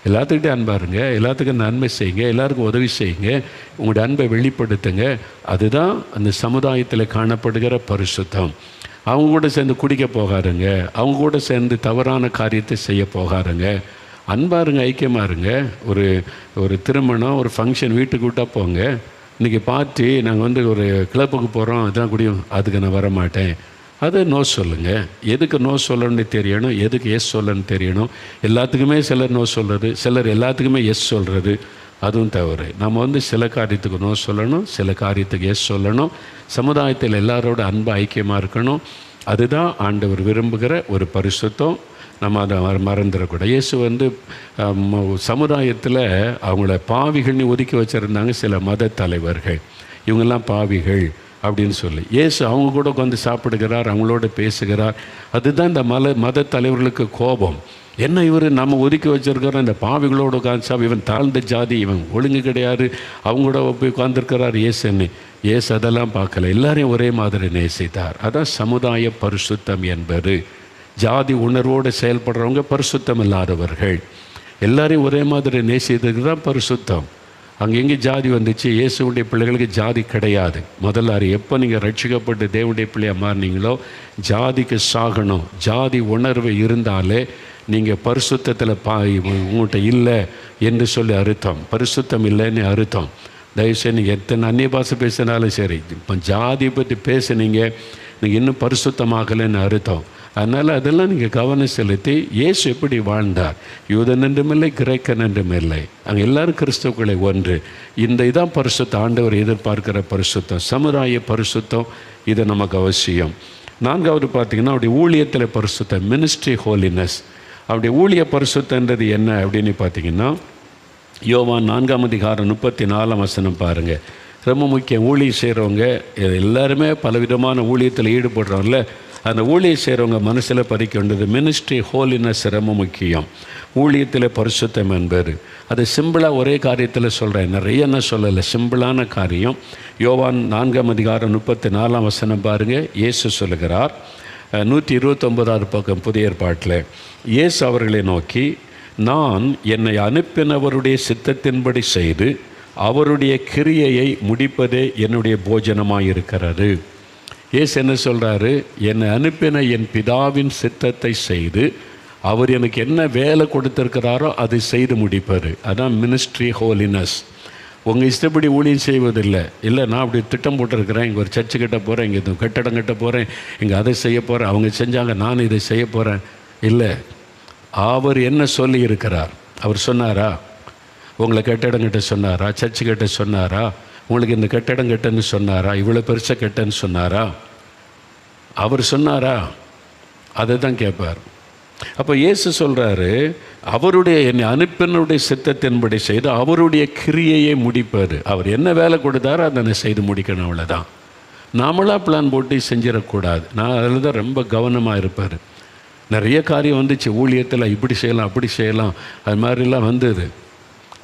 Speaker 1: எல்லாத்துக்கிட்டையும் அன்பாருங்க, எல்லாத்துக்கும் நன்மை செய்யுங்க, எல்லாருக்கும் உதவி செய்யுங்க, உங்களுடைய அன்பை வெளிப்படுத்துங்க. அதுதான் அந்த சமுதாயத்தில் காணப்படுகிற பரிசுத்தம். அவங்க கூட சேர்ந்து குடிக்க போகாருங்க, அவங்க கூட சேர்ந்து தவறான காரியத்தை செய்ய போகாருங்க. அன்பாருங்க, ஐக்கியமாக இருங்க. ஒரு திருமணம், ஒரு ஃபங்க்ஷன் வீட்டுக்கு விட்டால் போங்க. இன்றைக்கி பார்ட்டி நாங்கள் ஒரு கிளப்புக்கு போகிறோம், அதுதான் குடியும், அதுக்கு நான் வரமாட்டேன், அது நோ சொல்லுங்கள். எதுக்கு நோ சொல்லணும்னு தெரியணும், எதுக்கு எஸ் சொல்லணும்னு தெரியணும். எல்லாத்துக்குமே சிலர் நோ சொல்கிறது, சிலர் எல்லாத்துக்குமே எஸ் சொல்கிறது, அதுவும் தவறு. நம்ம சில காரியத்துக்கு நோ சொல்லணும், சில காரியத்துக்கு எஸ் சொல்லணும். சமுதாயத்தில் எல்லாரோட அன்பு ஐக்கியமாக இருக்கணும். அதுதான் ஆண்டவர் விரும்புகிற ஒரு பரிசுத்தம். நம்ம அதை மறந்துடக்கூடாது. இயேசு சமுதாயத்தில் அவங்கள பாவிகள்னு ஒதுக்கி வச்சுருந்தாங்க சில மத தலைவர்கள். இவங்கெல்லாம் பாவிகள் அப்படின்னு சொல்லி இயேசு அவங்க கூட உட்காந்து சாப்பிடுகிறார், அவங்களோட பேசுகிறார். அதுதான் இந்த மத தலைவர்களுக்கு கோபம். என்ன இவர் நம்ம ஒதுக்கி வச்சுருக்கிறோம், இந்த பாவிகளோடு உட்காந்து இவன் தாழ்ந்த ஜாதி, இவன் ஒழுங்கு கிடையாது, அவங்களோட போய் உட்காந்துருக்கிறார் இயேசுன்னு. இயேசு அதெல்லாம் பார்க்கல, எல்லாரையும் ஒரே மாதிரி நேசித்தார். அதான் சமுதாய பரிசுத்தம் என்பது. ஜாதி உணர்வோடு செயல்படுறவங்க பரிசுத்தம் இல்லாதவர்கள். எல்லாரையும் ஒரே மாதிரி நேசித்ததுக்கு தான் பரிசுத்தம். அங்கே எங்கே ஜாதி வந்துச்சு? இயேசுடைய பிள்ளைகளுக்கு ஜாதி கிடையாது. முதல்ல எப்போ நீங்கள் ரட்சிக்கப்பட்டு தேவனுடைய பிள்ளையாக மாறினீங்களோ ஜாதிக்கு சாகணும். ஜாதி உணர்வு இருந்தாலே நீங்கள் பரிசுத்தத்தில் உங்கள்கிட்ட இல்லை என்று சொல்லி அர்த்தம், பரிசுத்தம் இல்லைன்னு அர்த்தம். தயவுசெய்து நீங்கள் எத்தனை அந்நிய பாஷை பேசினாலும் சரி, இப்போ ஜாதியை பற்றி பேசுனீங்க, நீங்கள் இன்னும் பரிசுத்தமாகலைன்னு அர்த்தம். அதனால் அதெல்லாம் நீங்கள் கவனம் செலுத்தி இயேசு எப்படி வாழ்ந்தார், யூதன் என்றும் இல்லை, கிரேக்கன் என்றும் இல்லை, அங்கே எல்லாரும் கிறிஸ்துக்களை ஒன்று. இதான் பரிசுத்தம், ஆண்டவர் எதிர்பார்க்கிற பரிசுத்தம், சமுதாய பரிசுத்தம். இது நமக்கு அவசியம். நான்காவது பார்த்திங்கன்னா அவருடைய ஊழியத்தில் பரிசுத்தம், மினிஸ்ட்ரி ஹோலினஸ். அவருடைய ஊழிய பரிசுத்தன்றது என்ன அப்படின்னு பார்த்தீங்கன்னா யோவான் 4:34 பாருங்கள். ரொம்ப முக்கியம். ஊழியம் செய்கிறவங்க எல்லாருமே பலவிதமான ஊழியத்தில் ஈடுபடுறோம்ல, அந்த ஊழியம் செய்கிறவங்க மனசில் பதிக்க வேண்டியது மினிஸ்ட்ரி ஹோலினஸ் ரொம்ப முக்கியம். ஊழியத்தில் பரிசுத்தம் என்பது அது சிம்பிளாக ஒரே காரியத்தில் சொல்கிறேன், நிறைய என்ன சொல்லலை, சிம்பிளான காரியம். யோவான் 4:34 பாருங்கள். இயேசு சொல்லுகிறார், 129வது பக்கம் புதிய ஏற்பாட்டில் இயேசு அவர்களை நோக்கி, நான் என்னை அனுப்பினவருடைய சித்தத்தின்படி செய்து அவருடைய கிரியையை முடிப்பதே என்னுடைய போஜனமாக இருக்கிறது. இயேசு என்ன சொல்கிறாரு? என்னை அனுப்பின என் பிதாவின் சித்தத்தை செய்து அவர் எனக்கு என்ன வேலை கொடுத்துருக்கிறாரோ அதை செய்து முடிப்பார். அதான் மினிஸ்ட்ரி ஹோலினஸ். உங்கள் இஷ்டப்படி ஊழியம் செய்வதில்லை. இல்லை, நான் அப்படி திட்டம் போட்டிருக்கிறேன், இங்கே ஒரு சர்ச்சு கட்ட போகிறேன், இங்கே இது கட்டடம் கட்ட போகிறேன், இங்கே அதை செய்ய போகிறேன், அவங்க செஞ்சாங்க, நான் இதை செய்ய போகிறேன். இல்லை, அவர் என்ன சொல்லி இருக்கிறார்? அவர் சொன்னாரா? உங்களை கட்டடம் கட்ட சொன்னாரா? சர்ச்சு கட்ட சொன்னாரா? உங்களுக்கு இந்த கட்டடம் கட்டன்னு சொன்னாரா? இவ்வளோ பெருசாக கட்டன்னு சொன்னாரா? அவர் சொன்னாரா? அதை தான் கேட்பார். அப்போ இயேசு சொல்கிறாரு, அவருடைய என்னை அனுப்பினுடைய சித்தத்தின்படி செய்து அவருடைய கிரியையை முடிப்பார். அவர் என்ன வேலை கொடுத்தாரோ அதை செய்து முடிக்கணும், அவ்வளோதான். நாமளாக பிளான் போட்டு செஞ்சிடக்கூடாது. நான் அதில் தான் ரொம்ப கவனமாக இருப்பார். நிறைய காரியம் வந்துச்சு ஊழியத்தில், இப்படி செய்யலாம் அப்படி செய்யலாம், அது மாதிரிலாம் வந்தது.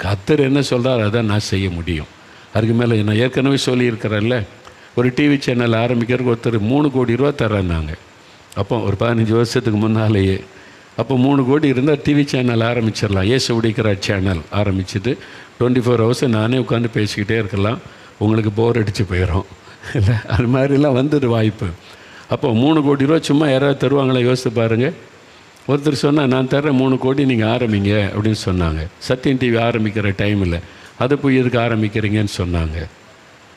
Speaker 1: கர்த்தர் என்ன சொல்கிறார் அதை நான் செய்ய முடியும். அதுக்கு மேலே நான் ஏற்கனவே சொல்லியிருக்கிறேன்ல, ஒரு டிவி சேனல் ஆரம்பிக்கிறதுக்கு ஒருத்தர் 3 கோடி ரூபா தர்றாங்க. அப்போ ஒரு 15 வருஷத்துக்கு முன்னாலேயே. அப்போ 3 கோடி இருந்தால் டிவி சேனல் ஆரம்பிச்சிடலாம். ஏசு உடைக்கிறார் சேனல் ஆரம்பிச்சுட்டு 24 ஹவர்ஸ் நானே உட்காந்து பேசிக்கிட்டே இருக்கலாம். உங்களுக்கு போர் அடித்து போயிடும் இல்லை? அது மாதிரிலாம் வந்தது வாய்ப்பு. அப்போ 3 கோடி ரூபா சும்மா யாராவது தருவாங்களா? யோசித்து பாருங்கள். ஒருத்தர் சொன்னால், நான் தர்றேன் 3 கோடி நீங்கள் ஆரம்பிங்க அப்படின்னு சொன்னாங்க. சத்தியம் டிவி ஆரம்பிக்கிற டைமில் அதை போய் எதுக்கு ஆரம்பிக்கிறீங்கன்னு சொன்னாங்க.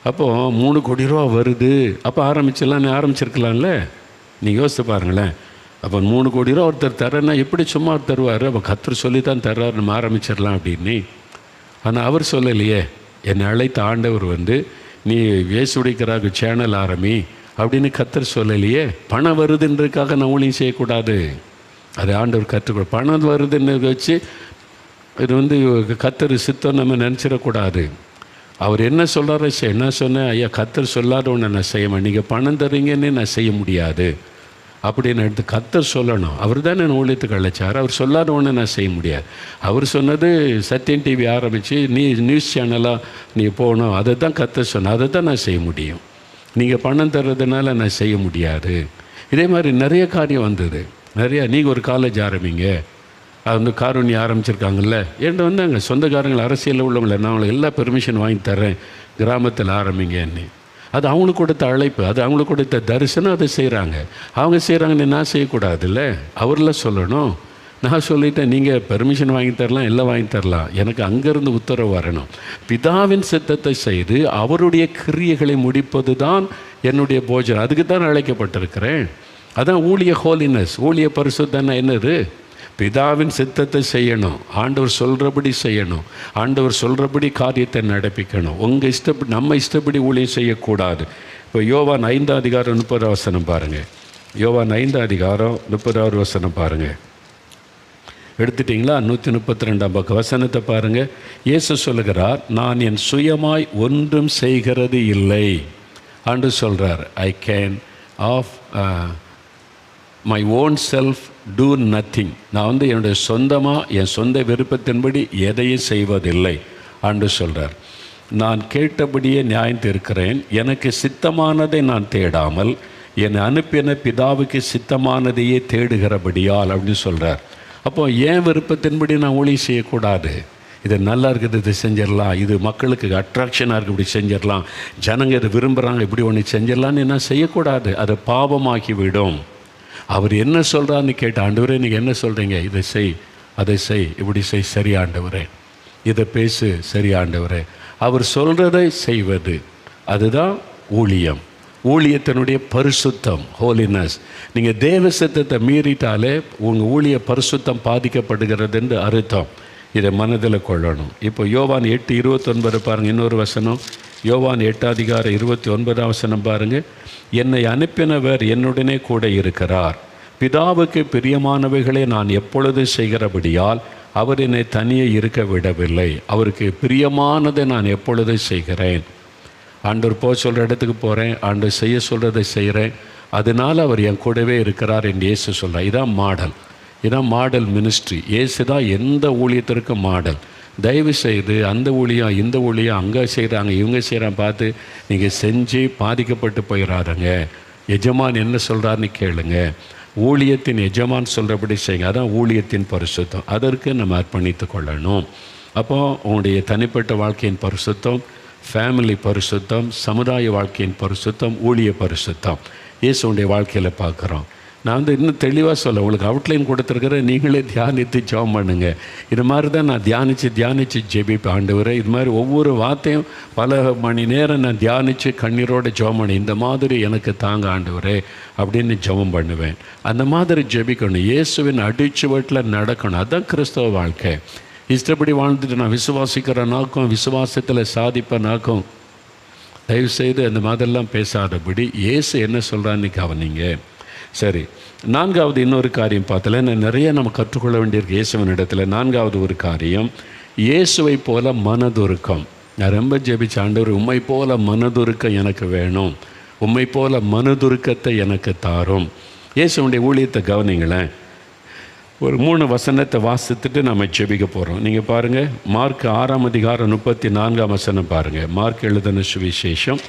Speaker 1: அப்போது 3 கோடி ரூபா வருது, அப்போ ஆரம்பிச்சிடலாம், ஆரம்பிச்சிருக்கலாம்ல. நீங்கள் யோசித்து பாருங்களேன். அப்போ 3 கோடி ரூபா ஒருத்தர் தரேன்னா எப்படி சும்மா தருவார்? அப்போ கர்த்தர் சொல்லி தான் தர்றாரு, நம்ம ஆரம்பிச்சிடலாம் அப்படின்னு. ஆனால் அவர் சொல்லலையே. என்னை அழைத்த ஆண்டவர் நீ இயேசுடைக்கிறாக சேனல் ஆரம்பி அப்படின்னு கர்த்தர் சொல்லலையே. பணம் வருதுன்றதுக்காக நான் ஊழியம் செய்யக்கூடாது. அது ஆண்டவர் கற்றுக்கொடு. பணம் வருதுன்னு வச்சு இது கர்த்தர் சித்தம் நம்ம நினச்சிடக்கூடாது. அவர் என்ன சொல்கிறாரோ என்ன சொன்னேன், ஐயா கர்த்தர் சொல்லாத ஒன்று நான் செய்ய, நீங்கள் பணம் தரீங்கன்னு நான் செய்ய முடியாது அப்படின்னு எடுத்து கர்த்தர் சொல்லணும். அவர் தான் நான் ஊழியத்துக்கு அழைச்சார். அவர் சொல்லாத ஒன்று நான் செய்ய முடியாது. அவர் சொன்னது சத்தியம் டிவி ஆரம்பித்து நியூஸ் சேனலாக நீ போகணும், அதை தான் கர்த்தர் சொன்ன, அதை தான் நான் செய்ய முடியும். நீங்கள் பணம் தர்றதுனால நான் செய்ய முடியாது. இதே மாதிரி நிறைய காரியம் வந்தது. நிறையா. நீங்கள் ஒரு காலேஜ் ஆரம்பிங்க, அது காரூணி ஆரம்பிச்சிருக்காங்கல்ல. என்கிட்ட அங்கே சொந்தக்காரங்கள் அரசியலில் உள்ளவங்கள நான் அவங்களுக்கு எல்லா பெர்மிஷன் வாங்கி தரேன், கிராமத்தில் ஆரம்பிங்கன்னு. அது அவங்களுக்கு கொடுத்த அழைப்பு, அது அவங்களுக்கு கொடுத்த தரிசனம். அதை செய்கிறாங்க. அவங்க செய்கிறாங்கன்னு நான் செய்யக்கூடாது இல்லை? அவரில் சொல்லணும். நான் சொல்லிட்டேன், நீங்கள் பெர்மிஷன் வாங்கி தரலாம், எல்லாம் வாங்கி தரலாம், எனக்கு அங்கேருந்து உத்தரவு வரணும். பிதாவின் சித்தத்தை செய்து அவருடைய கிரியைகளை முடிப்பது தான் என்னுடைய போஜனம். அதுக்கு தான் அழைக்கப்பட்டிருக்கிறேன். அதான் ஊழிய ஹோலினஸ். ஊழிய பரிசுத்தம்னா என்னது? பிதாவின் சித்தத்தை செய்யணும், ஆண்டவர் சொல்கிறபடி செய்யணும், ஆண்டவர் சொல்கிறபடி காரியத்தை நடப்பிக்கணும். உங்கள் இஷ்டப்படி, நம்ம இஷ்டப்படி ஊழியம் செய்யக்கூடாது. இப்போ யோவான் 5 அதிகாரம் 30 வசனம் பாருங்கள். யோவான் 5 அதிகாரம் 30 வசனம் பாருங்கள். எடுத்துட்டிங்களா? 132 பக்கம் வசனத்தை பாருங்கள். இயேசு சொல்லுகிறார், நான் என் சுயமாய் ஒன்றும் செய்கிறது இல்லை. ஆண்டு சொல்கிறார், I can of my own self do nothing. நான் என்னுடைய சொந்தமாக என் சொந்த விருப்பத்தின்படி எதையும் செய்வதில்லை. ஆண்டு சொல்கிறார், நான் கேட்டபடியே நியாயம் தீர்க்கிறேன். எனக்கு சித்தமானதை நான் தேடாமல் என்னை அனுப்பின பிதாவுக்கு சித்தமானதையே தேடுகிறபடியால் அப்படின்னு சொல்கிறார். அப்போது ஏன் விருப்பத்தின்படி நான் ஊழியம் செய்யக்கூடாது? இது நல்லா இருக்குது, இது செஞ்சிடலாம், இது மக்களுக்கு அட்ராக்ஷனாக இருக்குது, இப்படி செஞ்சிடலாம், ஜனங்க இதை விரும்புகிறாங்க, இப்படி ஒன்று செஞ்சிடலான்னு என்ன செய்யக்கூடாது. அதை பாவமாக்கி விடும். அவர் என்ன சொல்கிறான்னு கேட்டு, ஆண்டவரே நீங்கள் என்ன சொல்கிறீங்க, இதை செய், அதை செய், இப்படி செய், சரி ஆண்டவரே, இதை பேசு, சரி ஆண்டவரே. அவர் சொல்கிறதை செய்வது, அதுதான் ஊழியம். ஊழியத்தினுடைய பரிசுத்தம், ஹோலினஸ். நீங்கள் தேவ சித்தத்தை மீறிட்டாலே உங்கள் ஊழிய பரிசுத்தம் பாதிக்கப்படுகிறது என்று அர்த்தம். இதை மனதில் கொள்ளணும். இப்போ யோவான் 8:29 பாருங்கள். இன்னொரு வசனம், யோவான் 8 அதிகாரம் 29 வசனம் பாருங்கள். என்னை அனுப்பினவர் என்னுடனே கூட இருக்கிறார். பிதாவுக்கு பிரியமானவைகளை நான் எப்பொழுது செய்கிறபடியால் அவர் என்னை தனியே இருக்க விடவில்லை. அவருக்கு பிரியமானதை நான் எப்பொழுது செய்கிறேன். ஆண்டவர் போக சொல்கிற இடத்துக்கு போகிறேன், ஆண்டவர் செய்ய சொல்கிறதை செய்கிறேன், அதனால் அவர் என் கூடவே இருக்கிறார் என்று இயேசு சொல்கிறார். இதான் மாடல், இதான் மாடல் மினிஸ்ட்ரி. இயேசு தான் எந்த ஊழியத்திற்கும் மாடல். தயவு செய்து அந்த ஊழியம் இந்த ஊழியம் அங்கே செய்கிறாங்க இவங்க செய்கிறாங்க பார்த்து நீங்கள் செஞ்சு பாதிக்கப்பட்டு போயிடாதங்க. எஜமான் என்ன சொல்கிறாருன்னு கேளுங்க. ஊழியத்தின் எஜமான் சொல்கிறபடி செய்யுங்க. அதான் ஊழியத்தின் பரிசுத்தம். அதற்கு நம்ம அர்ப்பணித்து கொள்ளணும். அப்போது உங்களுடைய தனிப்பட்ட வாழ்க்கையின் பரிசுத்தம், ஃபேமிலி பரிசுத்தம், சமுதாய வாழ்க்கையின் பரிசுத்தம், ஊழிய பரிசுத்தம் இயேசுடைய வாழ்க்கையில் பார்க்குறோம். நான் இன்னும் தெளிவாக சொல்ல உங்களுக்கு அவுட்லைன் கொடுத்துருக்கிற, நீங்களே தியானித்து ஜெபம் பண்ணுங்கள். இது மாதிரி தான் நான் தியானித்து ஜெபிப்பேன். ஆண்டவரே, இது மாதிரி ஒவ்வொரு வார்த்தையும் பல மணி நேரம் நான் தியானித்து கண்ணீரோடு ஜெபம் பண்ணேன். இந்த மாதிரி எனக்கு தாங்க ஆண்டவரே அப்படின்னு ஜெபம் பண்ணுவேன். அந்த மாதிரி ஜெபிக்கணும். இயேசுவின் அடிச்சுவட்டில் நடக்கணும். அதுதான் கிறிஸ்தவ வாழ்க்கை. இஷ்டப்படி வாழ்ந்துட்டு நான் விசுவாசிக்கிறனாக்கும் விசுவாசத்தில் சாதிப்பனாக்கும் தயவுசெய்து அந்த மாதிரிலாம் பேசாதபடி இயேசு என்ன சொல்கிறான்னு கவனிங்க. சரி, நான்காவது இன்னொரு காரியம் பார்த்தல, நிறைய நம்ம கற்றுக்கொள்ள வேண்டியிருக்கு இயேசுவின் இடத்துல. நான்காவது ஒரு காரியம், இயேசுவை போல மனதுருக்கம். நான் ரொம்ப ஜெபிச்ச, ஆண்டவர் உம்மை போல மனதுருக்கம் எனக்கு வேணும், உம்மை போல மனதுருக்கத்தை எனக்கு தாரும். இயேசுடைய ஊழியத்தை கவனிங்களேன். ஒரு 3 வசனத்தை வாசித்துட்டு நம்ம ஜெபிக்க போகிறோம். நீங்கள் பாருங்கள், மார்க் 6:34 பாருங்கள். மார்க் எழுதின சுவிசேஷம்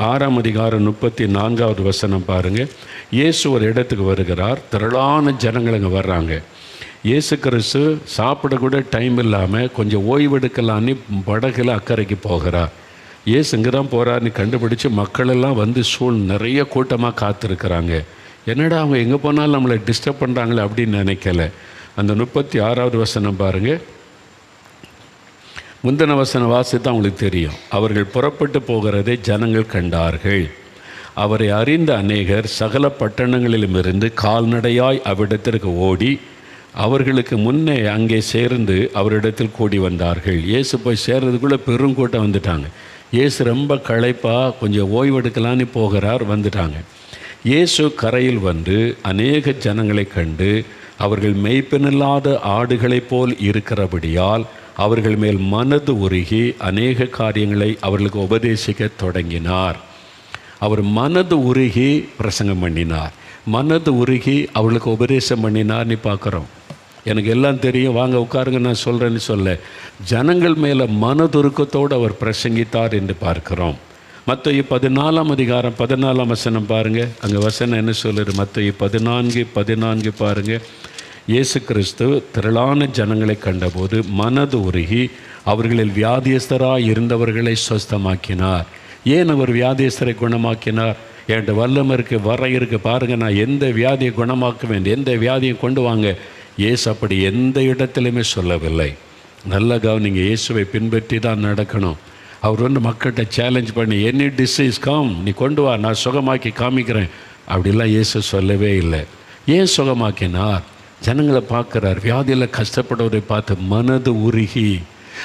Speaker 1: 6:34 பாருங்கள். இயேசு ஒரு இடத்துக்கு வருகிறார். திரளான ஜனங்கள் அங்கே வர்றாங்க. இயேசு கிறிஸ்து சாப்பிட கூட டைம் இல்லாமல் கொஞ்சம் ஓய்வெடுக்கலான்னு படகுல அக்கறைக்கு போகிறார். இயேசு இங்கே தான் போகிறார்னு கண்டுபிடிச்சி மக்களெல்லாம் வந்து நிறைய கூட்டமாக காத்திருக்கிறாங்க. என்னடா அவங்க எங்கே போனாலும் நம்மளை டிஸ்டர்ப் பண்ணுறாங்களே அப்படின்னு நினைக்கல. அந்த 36 பாருங்கள். முந்தின வசனம் வாசித்து அவங்களுக்கு தெரியும். அவர்கள் புறப்பட்டு போகிறதை ஜனங்கள் கண்டார்கள். அவரை அறிந்த அநேகர் சகல பட்டணங்களிலுமிருந்து கால்நடையாய் அவ்விடத்திற்கு ஓடி அவர்களுக்கு முன்னே அங்கே சேர்ந்து அவரிடத்தில் கூடி வந்தார்கள். இயேசு போய் சேர்றதுக்குள்ளே பெருங்கூட்டம் வந்துட்டாங்க. இயேசு ரொம்ப களைப்பாக கொஞ்சம் ஓய்வெடுக்கலான்னு போகிறார். வந்துட்டாங்க. இயேசு கரையில் வந்து அநேக ஜனங்களை கண்டு அவர்கள் மேய்ப்பனில்லாத ஆடுகளைப் போல் இருக்கிறபடியால் அவர்கள் மேல் மனது உருகி அநேக காரியங்களை அவர்களுக்கு உபதேசிக்க தொடங்கினார். அவர் மனது உருகி பிரசங்கம் பண்ணினார். மனது உருகி அவர்களுக்கு உபதேசம் பண்ணினார்னு பார்க்குறோம். எனக்கு எல்லாம் தெரியும், வாங்க உட்காருங்க நான் சொல்கிறேன்னு சொல்ல, ஜனங்கள் மேலே மனதுருக்கத்தோடு அவர் பிரசங்கித்தார் என்று பார்க்கிறோம். மத்தேயு 14 பாருங்கள். அங்கே வசனம் என்ன சொல்லுது? மத்தேயு 14 பாருங்கள். இயேசு கிறிஸ்து திரளான ஜனங்களை கண்டபோது மனது உருகி அவர்களில் வியாதியஸ்தராக இருந்தவர்களை சுஸ்தமாக்கினார். ஏன் அவர் வியாதியஸ்தரை குணமாக்கினார்? என்கிட்ட வல்லம் இருக்குது, வர இருக்குது, பாருங்கள் நான் எந்த வியாதியை குணமாக்குவேன், எந்த வியாதியை கொண்டு வாங்க. இயேசு அப்படி எந்த இடத்துலையுமே சொல்லவில்லை. நல்ல கவனிங்க, இயேசுவை பின்பற்றி தான் நடக்கணும். அவர் வந்து மக்கள்கிட்ட சேலஞ்ச் பண்ணி எனி டிசீஸ் கம், நீ கொண்டு வா, நான் சுகமாக்கி காமிக்கிறேன் அப்படிலாம் இயேசு சொல்லவே இல்லை. ஏன் சுகமாக்கினார்? ஜனங்களை பார்க்குறார், வியாதியில் கஷ்டப்படுவதை பார்த்து மனது உருகி,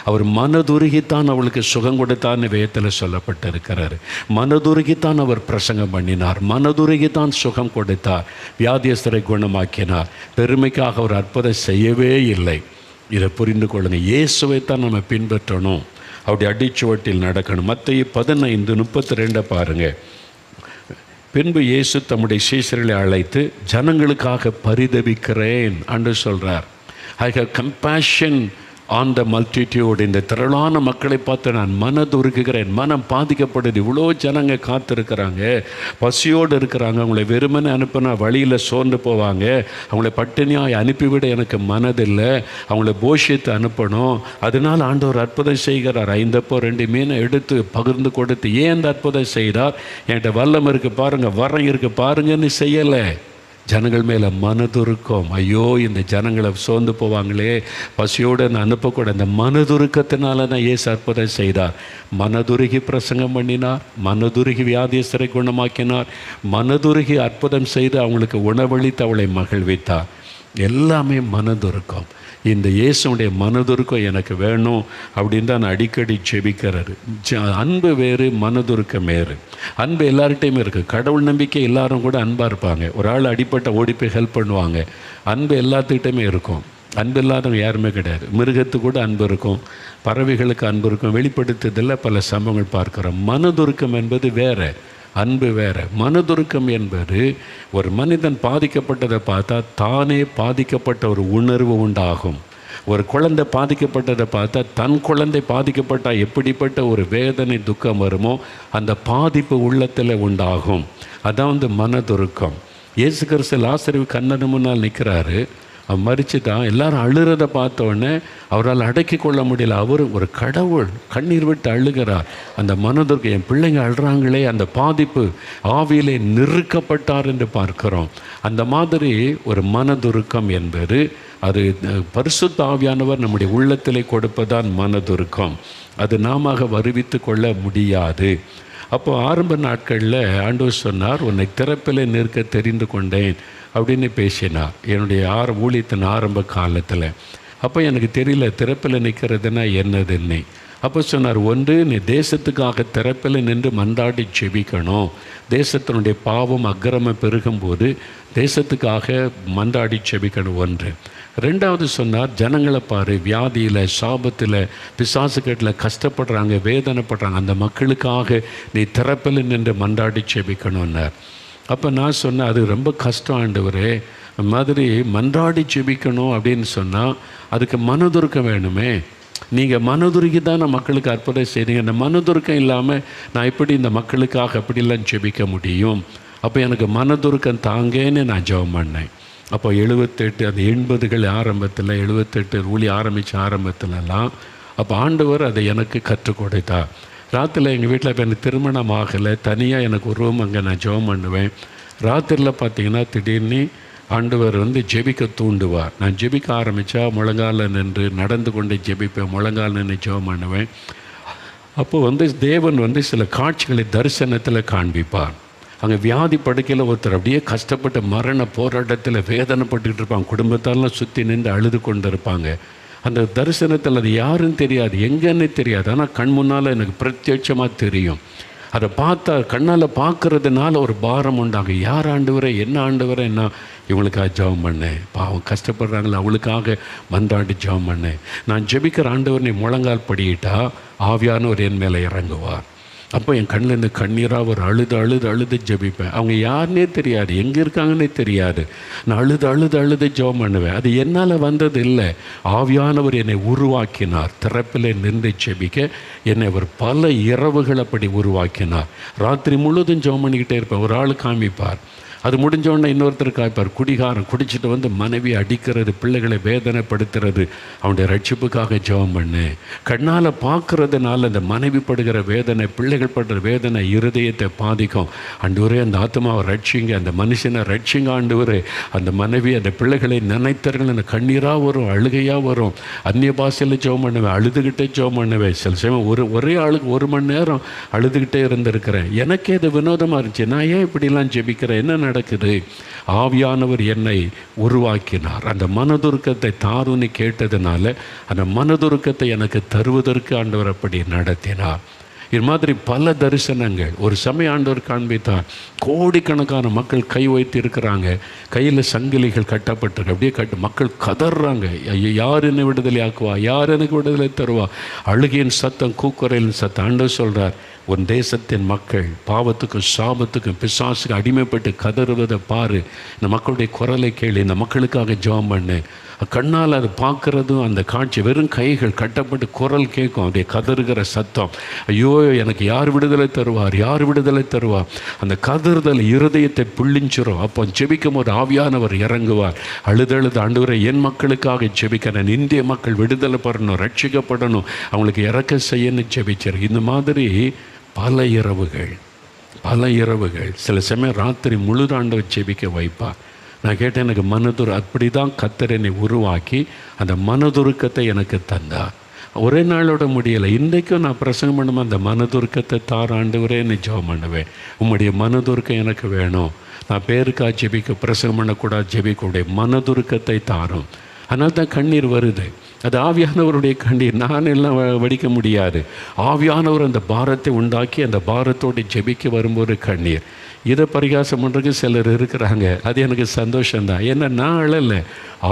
Speaker 1: அவர் மனதுருகித்தான் அவளுக்கு சுகம் கொடுத்தான்னு வேதத்தில் சொல்லப்பட்டிருக்கிறார். மனதுருகித்தான் அவர் பிரசங்கம் பண்ணினார், மனதுருகித்தான் சுகம் கொடுத்தார், வியாதியஸ்தரை குணமாக்கினார். பெருமைக்காக அவர் அற்புதம் செய்யவே இல்லை. இதை புரிந்து கொள்ளுங்கள். இயேசுவைத்தான் நம்ம பின்பற்றணும், அப்படி அடிச்சுவட்டில் நடக்கணும். மத்தேயு 15:32 பாருங்கள். பின்பு இயேசு தம்முடைய சீஷர்களை அழைத்து ஜனங்களுக்காக பரிதபிக்கிறேன் என்று சொல்கிறார். I have compassion on the multitude. இந்த திரளான மக்களை பார்த்து நான் மனதுருக்குகிறேன். மனம் பாதிக்கப்படுது. இவ்வளோ ஜனங்க காத்திருக்கிறாங்க, பசியோடு இருக்கிறாங்க. அவங்கள வெறுமனை அனுப்பினா வழியில் சோர்ந்து போவாங்க. அவங்கள பட்டினியாய் அனுப்பிவிட எனக்கு மனதில்லை. அவங்கள போஷித்து அனுப்பணும். அதனால் ஆண்டவர் அற்புதம் செய்கிறார். 5 அப்போ 2 மீனை எடுத்து பகிர்ந்து கொடுத்து, ஏன் அந்த அற்புதம் செய்தார்? என்கிட்ட வல்லம் இருக்குது பாருங்கள், வரம் இருக்குது பாருங்கன்னு செய்யலை. ஜனங்கள் மேலே மனதுருக்கம். ஐயோ, இந்த ஜனங்களை சோர்ந்து போவாங்களே, பசியோடு அனுப்பக்கூட. இந்த மனதுருக்கத்தினால தான் இயேசு அற்புதம் செய்தார். மனதுருகி பிரசங்கம் பண்ணினார், மனதுருகி வியாதியஸ்தரை குணமாக்கினார், மனதுருகி அற்புதம் செய்து அவங்களுக்கு உணவளித்து அவளை மகிழ்வித்தார். எல்லாமே மனதுருக்கம். இந்த இயேசுடைய மனதுருக்கம் எனக்கு வேணும் அப்படின்னு தான் நான் அடிக்கடி ஜெபிக்கிறாரு. அன்பு வேறு, மனதுருக்கம் வேறு. அன்பு எல்லார்கிட்டையுமே இருக்குது. கடவுள் நம்பிக்கை எல்லாரும் கூட அன்பாக இருப்பாங்க. ஒரு ஆள் அடிப்பட்ட ஓடி போய் ஹெல்ப் பண்ணுவாங்க. அன்பு எல்லாத்துக்கிட்டையுமே இருக்கும். அன்பு இல்லாதவங்க யாருமே கிடையாது. மிருகத்துக்கு கூட அன்பு இருக்கும், பறவைகளுக்கு அன்பு இருக்கும். வெளிப்படுத்துறதில் பல சம்பவங்கள் பார்க்குறோம். மனதுருக்கம் என்பது வேறு, அன்பு வேறு. மனதுருக்கம் என்பது ஒரு மனிதன் பாதிக்கப்பட்டதை பார்த்தா தானே பாதிக்கப்பட்ட ஒரு உணர்வு உண்டாகும். ஒரு குழந்தை பாதிக்கப்பட்டதை பார்த்தா தன் குழந்தை பாதிக்கப்பட்டால் எப்படிப்பட்ட ஒரு வேதனை துக்கம் வருமோ அந்த பாதிப்பு உள்ளத்தில் உண்டாகும். அதான் மனதுருக்கம். இயேசு கிறிஸ்து லாசரு கண்ணனு முன்னால் நிற்கிறாரு. அவர் மறித்து தான் எல்லாரும் அழுகிறத பார்த்தோன்னே அவரால் அடக்கி கொள்ள முடியல. அவர் ஒரு கடவுள் கண்ணீர் விட்டு அழுகிறார். அந்த மனதுருக்கம், என் பிள்ளைங்க அழுறாங்களே, அந்த பாதிப்பு ஆவியிலே நிறுக்கப்பட்டார் என்று பார்க்கிறோம். அந்த மாதிரி ஒரு மனதுருக்கம் என்பது அது பரிசுத்த ஆவியானவர் நம்முடைய உள்ளத்திலே கொடுப்பதான் மனதுருக்கம். அது நாம வருவித்து கொள்ள முடியாது. அப்போ ஆரம்ப நாட்களில் ஆண்டவர் சொன்னார், உன்னை திறப்பிலே நிற்க தெரிந்து கொண்டேன் அப்படின்னு பேசினார் என்னுடைய ஊழியத்தின் ஆரம்ப காலத்தில். அப்போ எனக்கு தெரியல திறப்பில் நிற்கிறதுனா என்னதுன்னு. அப்போ சொன்னார், ஒன்று நீ தேசத்துக்காக திறப்பில் நின்று மன்றாடி செபிக்கணும். தேசத்தினுடைய பாவம் அக்கிரமம் பெருகும்போது தேசத்துக்காக மன்றாடி செபிக்கணும் ஒன்று. ரெண்டாவது சொன்னார், ஜனங்களை பாரு, வியாதியில் சாபத்தில் பிசாசுக்கட்டில் கஷ்டப்படுறாங்க, வேதனைப்படுறாங்க, அந்த மக்களுக்காக நீ திறப்பில் நின்று மன்றாடி செபிக்கணும்னார். அப்போ நான் சொன்னேன், அது ரொம்ப கஷ்டம் ஆண்டவரே, மாதிரி மன்றாடி செபிக்கணும் அப்படின்னு சொன்னால் அதுக்கு மனதுருக்கம் வேணுமே. நீங்கள் மனதுருக்கி தான் நான் மக்களுக்கு அற்புதம் செய்றீங்க. அந்த மனதுருக்கம் இல்லாமல் நான் எப்படி இந்த மக்களுக்காக அப்படிலாம் செபிக்க முடியும்? அப்போ எனக்கு மனதுருக்கம் தாங்கன்னு நான் ஜெபம் பண்ணேன். அப்போ 78 அந்த 80கள் ஆரம்பத்தில் 78 ஊழி ஆரம்பித்த ஆரம்பத்துலலாம் அப்போ ஆண்டவர் அதை எனக்கு கற்றுக் கொடுத்தார். ராத்திரியில் எங்கள் வீட்டில் இப்போ எனக்கு திருமணம் ஆகலை, தனியாக எனக்கு ஒரு ரூம் அங்கே நான் ஜெபம் பண்ணுவேன். ராத்திரியில் பார்த்திங்கன்னா திடீர்னு ஆண்டவர் ஜெபிக்க தூண்டுவார். நான் ஜெபிக்க ஆரம்பித்தா முழங்கால நின்று நடந்து கொண்டு ஜெபிப்பேன், முழங்கால் நின்று ஜெபம் பண்ணுவேன். அப்போது தேவன் சில காட்சிகளை தரிசனத்தில் காண்பிப்பார். அங்கே வியாதி படுக்கையில் ஒருத்தர் அப்படியே கஷ்டப்பட்டு மரண போராட்டத்தில் வேதனைப்பட்டுக்கிட்டு இருப்பாங்க. குடும்பத்தாலாம் சுற்றி நின்று அழுது கொண்டு இருப்பாங்க. அந்த தரிசனத்தில் அது யாருன்னு தெரியாது, எங்கன்னு தெரியாது, ஆனால் கண் முன்னால் எனக்கு பிரத்யட்சமாக தெரியும். அதை பார்த்தா கண்ணால் பார்க்குறதுனால ஒரு பாரம் உண்டாகும். யார் ஆண்டவரே, என்ன ஆண்டவரே, என்ன இவங்களுக்காக ஜெபம் பண்ணேன், பாவம் கஷ்டப்படுறாங்களே அவளுக்காக மன்றாடி ஜெபம் பண்ணேன். நான் ஜெபிக்கிற ஆண்டவர் நீ முழங்கால் படியிட்டா ஆவியானவர் என் மேலே இறங்குவார். அப்போ என் கண்ணிலேருந்து கண்ணீராக ஒரு அழுது ஜெபிப்பேன். அவங்க யாருன்னே தெரியாது, எங்கே இருக்காங்கன்னே தெரியாது. நான் அழுது ஜெபம் பண்ணுவேன். அது என்னால் வந்தது இல்லை, ஆவியானவர் என்னை உருவாக்கினார். திறப்பில் நின்று ஜெபிக்க என்னை அவர் பல இரவுகள் அப்படி உருவாக்கினார். ராத்திரி முழுவதும் ஜெபம் பண்ணிக்கிட்டே இருப்பேன். ஒரு ஆள் காமிப்பார், அது முடிஞ்சோடனே இன்னொருத்தர் காய்ப்பார். குடிகாரன் குடிச்சிட்டு மனைவி அடிக்கிறது, பிள்ளைகளை வேதனைப்படுத்துறது, அவனுடைய ரட்சிப்புக்காக ஜெபம் பண்ணு. கண்ணால் பார்க்கறதுனால அந்த மனைவி படுகிற வேதனை, பிள்ளைகள் படுற வேதனை இருதயத்தை பாதிக்கும். ஆண்டவரே அந்த ஆத்மாவை ரட்சிங்க, அந்த மனுஷனை ரட்சிங்க ஆண்டவரே. அந்த மனைவி அந்த பிள்ளைகளை நினைத்தர்கள் அந்த கண்ணீராக வரும், அழுகையாக வரும். அந்நிய பாஷையில் ஜெபம் பண்ணுவேன், அழுதுகிட்டே ஜெபம் பண்ணுவேன். சில சமயம் ஒரே ஆளுக்கு 1 மணி நேரம் அழுதுகிட்டே இருந்திருக்கிறேன். எனக்கே இது வினோதமாக இருந்துச்சு. நான் ஏன் இப்படிலாம் ஜெபிக்கிறேன், என்ன நடக்குது? ஆவியானவர் என்னை உருவாக்கினார். அந்த மனதுருக்கத்தை தாருன்னு கேட்டதுனால அந்த மனதுருக்கத்தை எனக்கு தருவதற்கு ஆண்டவர் அப்படி நடத்தினார். இது மாதிரி பல தரிசனங்கள் ஒரு சமயம் ஆண்டவர் காண்பித்தார். கோடிக்கணக்கான மக்கள் கை வைத்து இருக்கிறாங்க, கையில் சங்கிலிகள் கட்டப்பட்டிருக்கு, அப்படியே மக்கள் கதறாங்க, யார் என்னை விடுதலை ஆக்குவா, யார் எனக்கு விடுதலை தருவா? அழுகையின் சத்தம், கூக்குரலின் சத்தம். ஆண்டவர் சொல்கிறார், உன் தேசத்தின் மக்கள் பாவத்துக்கும் சாபத்துக்கும் பிசாசுக்கு அடிமைப்பட்டு கதறுவதை பாரு, இந்த மக்களுடைய குரலை கேளு, இந்த மக்களுக்காக ஜெபம் பண்ணு. கண்ணால் அது பார்க்குறதும் அந்த காட்சி, வெறும் கைகள் கட்டப்பட்டு குரல் கேட்கும், அப்படியே கதறுகிற சத்தம். ஐயோ எனக்கு யார் விடுதலை தருவார், யார் விடுதலை தருவார்? அந்த கதறுதல் இருதயத்தை பிள்ளிஞ்சிரும். அப்போ ஜெபிக்கும் போது ஆவியானவர் இறங்குவார். அழுதழுது ஆண்டவரே என் மக்களுக்காக ஜெபிக்கிறேன், இந்திய மக்கள் விடுதலை பெறணும், ரட்சிக்கப்படணும், அவங்களுக்கு இறக்க செய்யணும் ஜெபிச்சார். இந்த மாதிரி பல இரவுகள் சில சமயம் ராத்திரி முழுதாண்டவர் ஜெபிக்க வைப்பார். நான் கேட்டேன், எனக்கு அப்படி தான் கர்த்தர் என்னை உருவாக்கி அந்த மனதுருக்கத்தை எனக்கு தந்தார். ஒரே நாளோட முடியலை. இன்றைக்கும் நான் பிரசங்கம் பண்ணும்போது அந்த மனதுருக்கத்தை தார ஆண்டவரே என்னை ஜெபம் பண்ணுவேன். உம்முடைய மனதுருக்கம் எனக்கு வேணும். நான் பேருக்கா ஜெபிக்க பிரசங்கம் பண்ணக்கூடாது, ஜெபிக்கக்கூடிய மனதுருக்கத்தை தாரும். அதனால தான் கண்ணீர் வருது. அது ஆவியானவருடைய கண்ணீர், நான் எல்லாம் வடிக்க முடியாது. ஆவியானவர் அந்த பாரத்தை உண்டாக்கி அந்த பாரத்தோடு ஜெபிக்க வரும்போது கண்ணீர். இதை பரிகாசம் பண்ணுறதுக்கு சிலர் இருக்கிறாங்க. அது எனக்கு சந்தோஷம்தான். ஏன்னா நான் அழலை,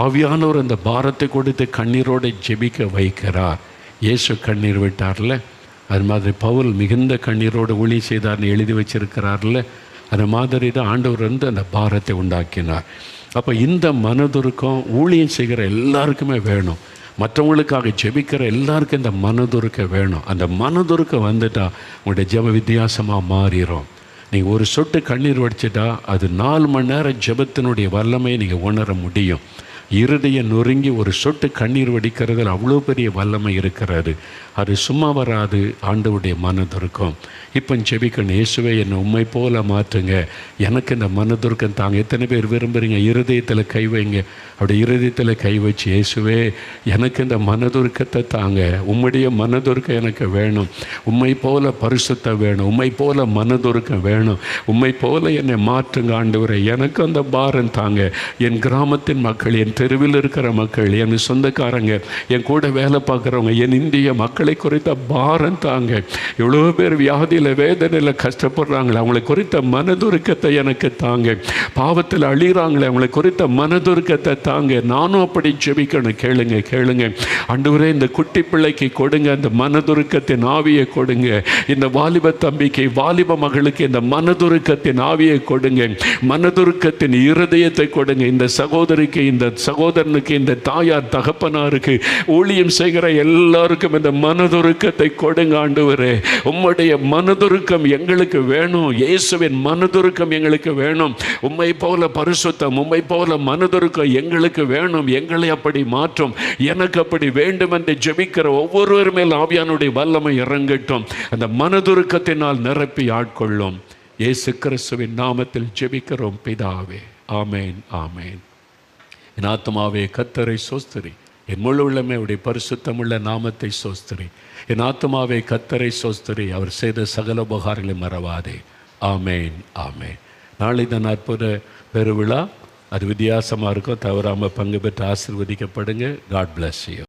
Speaker 1: ஆவியானவர் அந்த பாரத்தை கொடுத்து கண்ணீரோடு ஜெபிக்க வைக்கிறார். இயேசு கண்ணீர் விட்டார்ல, அது மாதிரி பவுல் மிகுந்த கண்ணீரோடு ஊழி செய்தார்னு எழுதி வச்சிருக்கிறார்ல, அந்த மாதிரி தான் ஆண்டவர் அந்த பாரத்தை உண்டாக்கினார். அப்போ இந்த மனதுருக்கம் ஊழியம் செய்கிற எல்லாருக்குமே வேணும். மற்றவங்களுக்காக ஜெபிக்கிற எல்லாருக்கும் இந்த மனதுருக்க வேணும். அந்த மனதுருக்க வந்துட்டால் உங்களுடைய ஜெப வித்தியாசமாக மாறிடும். நீங்கள் ஒரு சொட்டு கண்ணீர் வடிச்சிட்டா அது 4 மணி நேரம் ஜெபத்தினுடைய வல்லமையை நீங்கள் உணர முடியும். இருதய நொறுங்கி ஒரு சொட்டு கண்ணீர் வடிக்கிறதுல அவ்வளோ பெரிய வல்லமை இருக்கிறது. அது சும்மா வராது, ஆண்டவருடைய மனதுருக்கம். இப்போ ஜெபிக்கணும், இயேசுவே என்னை உம்மை போல மாற்றுங்க, எனக்கு இந்த மனதுருக்கம் தாங்க. எத்தனை பேர் விரும்புகிறீங்க? இருதயத்தில் கை வைங்க. அப்படி இருதயத்தில் கை வச்சு, இயேசுவே எனக்கு இந்த மனதுருக்கத்தை தாங்க, உம்முடைய மனதுருக்கம் எனக்கு வேணும், உம்மை போல பரிசுத்தம் வேணும், உம்மை போல மனதுருக்கம் வேணும், உம்மை போல என்னை மாற்றுங்க ஆண்டவரே, எனக்கு அந்த பாரம் தாங்க. என் கிராமத்தின் மக்கள், என் தெருவில் இருக்கிற மக்கள், என் சொந்தக்காரங்க, என் கூட வேலை பார்க்குறவங்க, என் இந்திய மக்களை குறித்த பாரம் தாங்க. எவ்வளோ பேர் வியாதியில் வேதனையில் கஷ்டப்படுறாங்களே, அவங்களை குறித்த மனதுருக்கத்தை எனக்கு தாங்க. பாவத்தில் அழிகிறாங்களே, அவங்களை குறித்த மனதுருக்கத்தை தாங்க. நானும் அப்படி ஜெபிக்கணும். கேளுங்க கேளுங்க. ஆண்டவரே, இந்த குட்டி பிள்ளைக்கு கொடுங்க அந்த மனதுருக்கத்தின் ஆவியை கொடுங்க. இந்த வாலிப தம்பிக்கு, வாலிப மகளுக்கு இந்த மனதுருக்கத்தின் ஆவியை கொடுங்க. மனதுருக்கத்தின் இருதயத்தை கொடுங்க. இந்த சகோதரிக்கு, இந்த சகோதரனுக்கு, இந்த தாயார் தகப்பனாருக்கு, ஊழியம் செய்கிற எல்லாருக்கும் இந்த மனதுருக்கத்தை கொடுங்க ஆண்டவரே. உம்முடைய மனதுருக்கம் எங்களுக்கு வேணும். இயேசுவின் மனதுருக்கம் எங்களுக்கு வேணும். உம்மை போல பரிசுத்தம், உம்மை போல மனதுருக்கம் எங்களுக்கு வேணும். எங்களை அப்படி மாற்றும், எனக்கு அப்படி வேண்டும் என்று ஜெபிக்கிற ஒவ்வொருவர் மேல் ஆவியானுடைய வல்லமை இறங்கட்டும். அந்த மனதுருக்கத்தினால் நிரப்பி ஆட்கொள்ளும். இயேசு கிறிஸ்துவின் நாமத்தில் ஜெபிக்கிறோம் பிதாவே. ஆமேன் ஆமேன். என் ஆத்துமாவே கர்த்தரை சோஸ்திரி, என் முழு உள்ளமே அவருடைய பரிசுத்தமுள்ள நாமத்தை சோஸ்திரி. என் ஆத்துமாவே கர்த்தரை சோஸ்திரி, அவர் செய்த சகல உபகாரங்களை மறவாதே. ஆமேன் ஆமேன். நாளை தான் அற்புத பெருவிழா, அது வித்தியாசமாக இருக்கும். தவறாமல் பங்கு பெற்று ஆசீர்வதிக்கப்படுங்க. God bless you.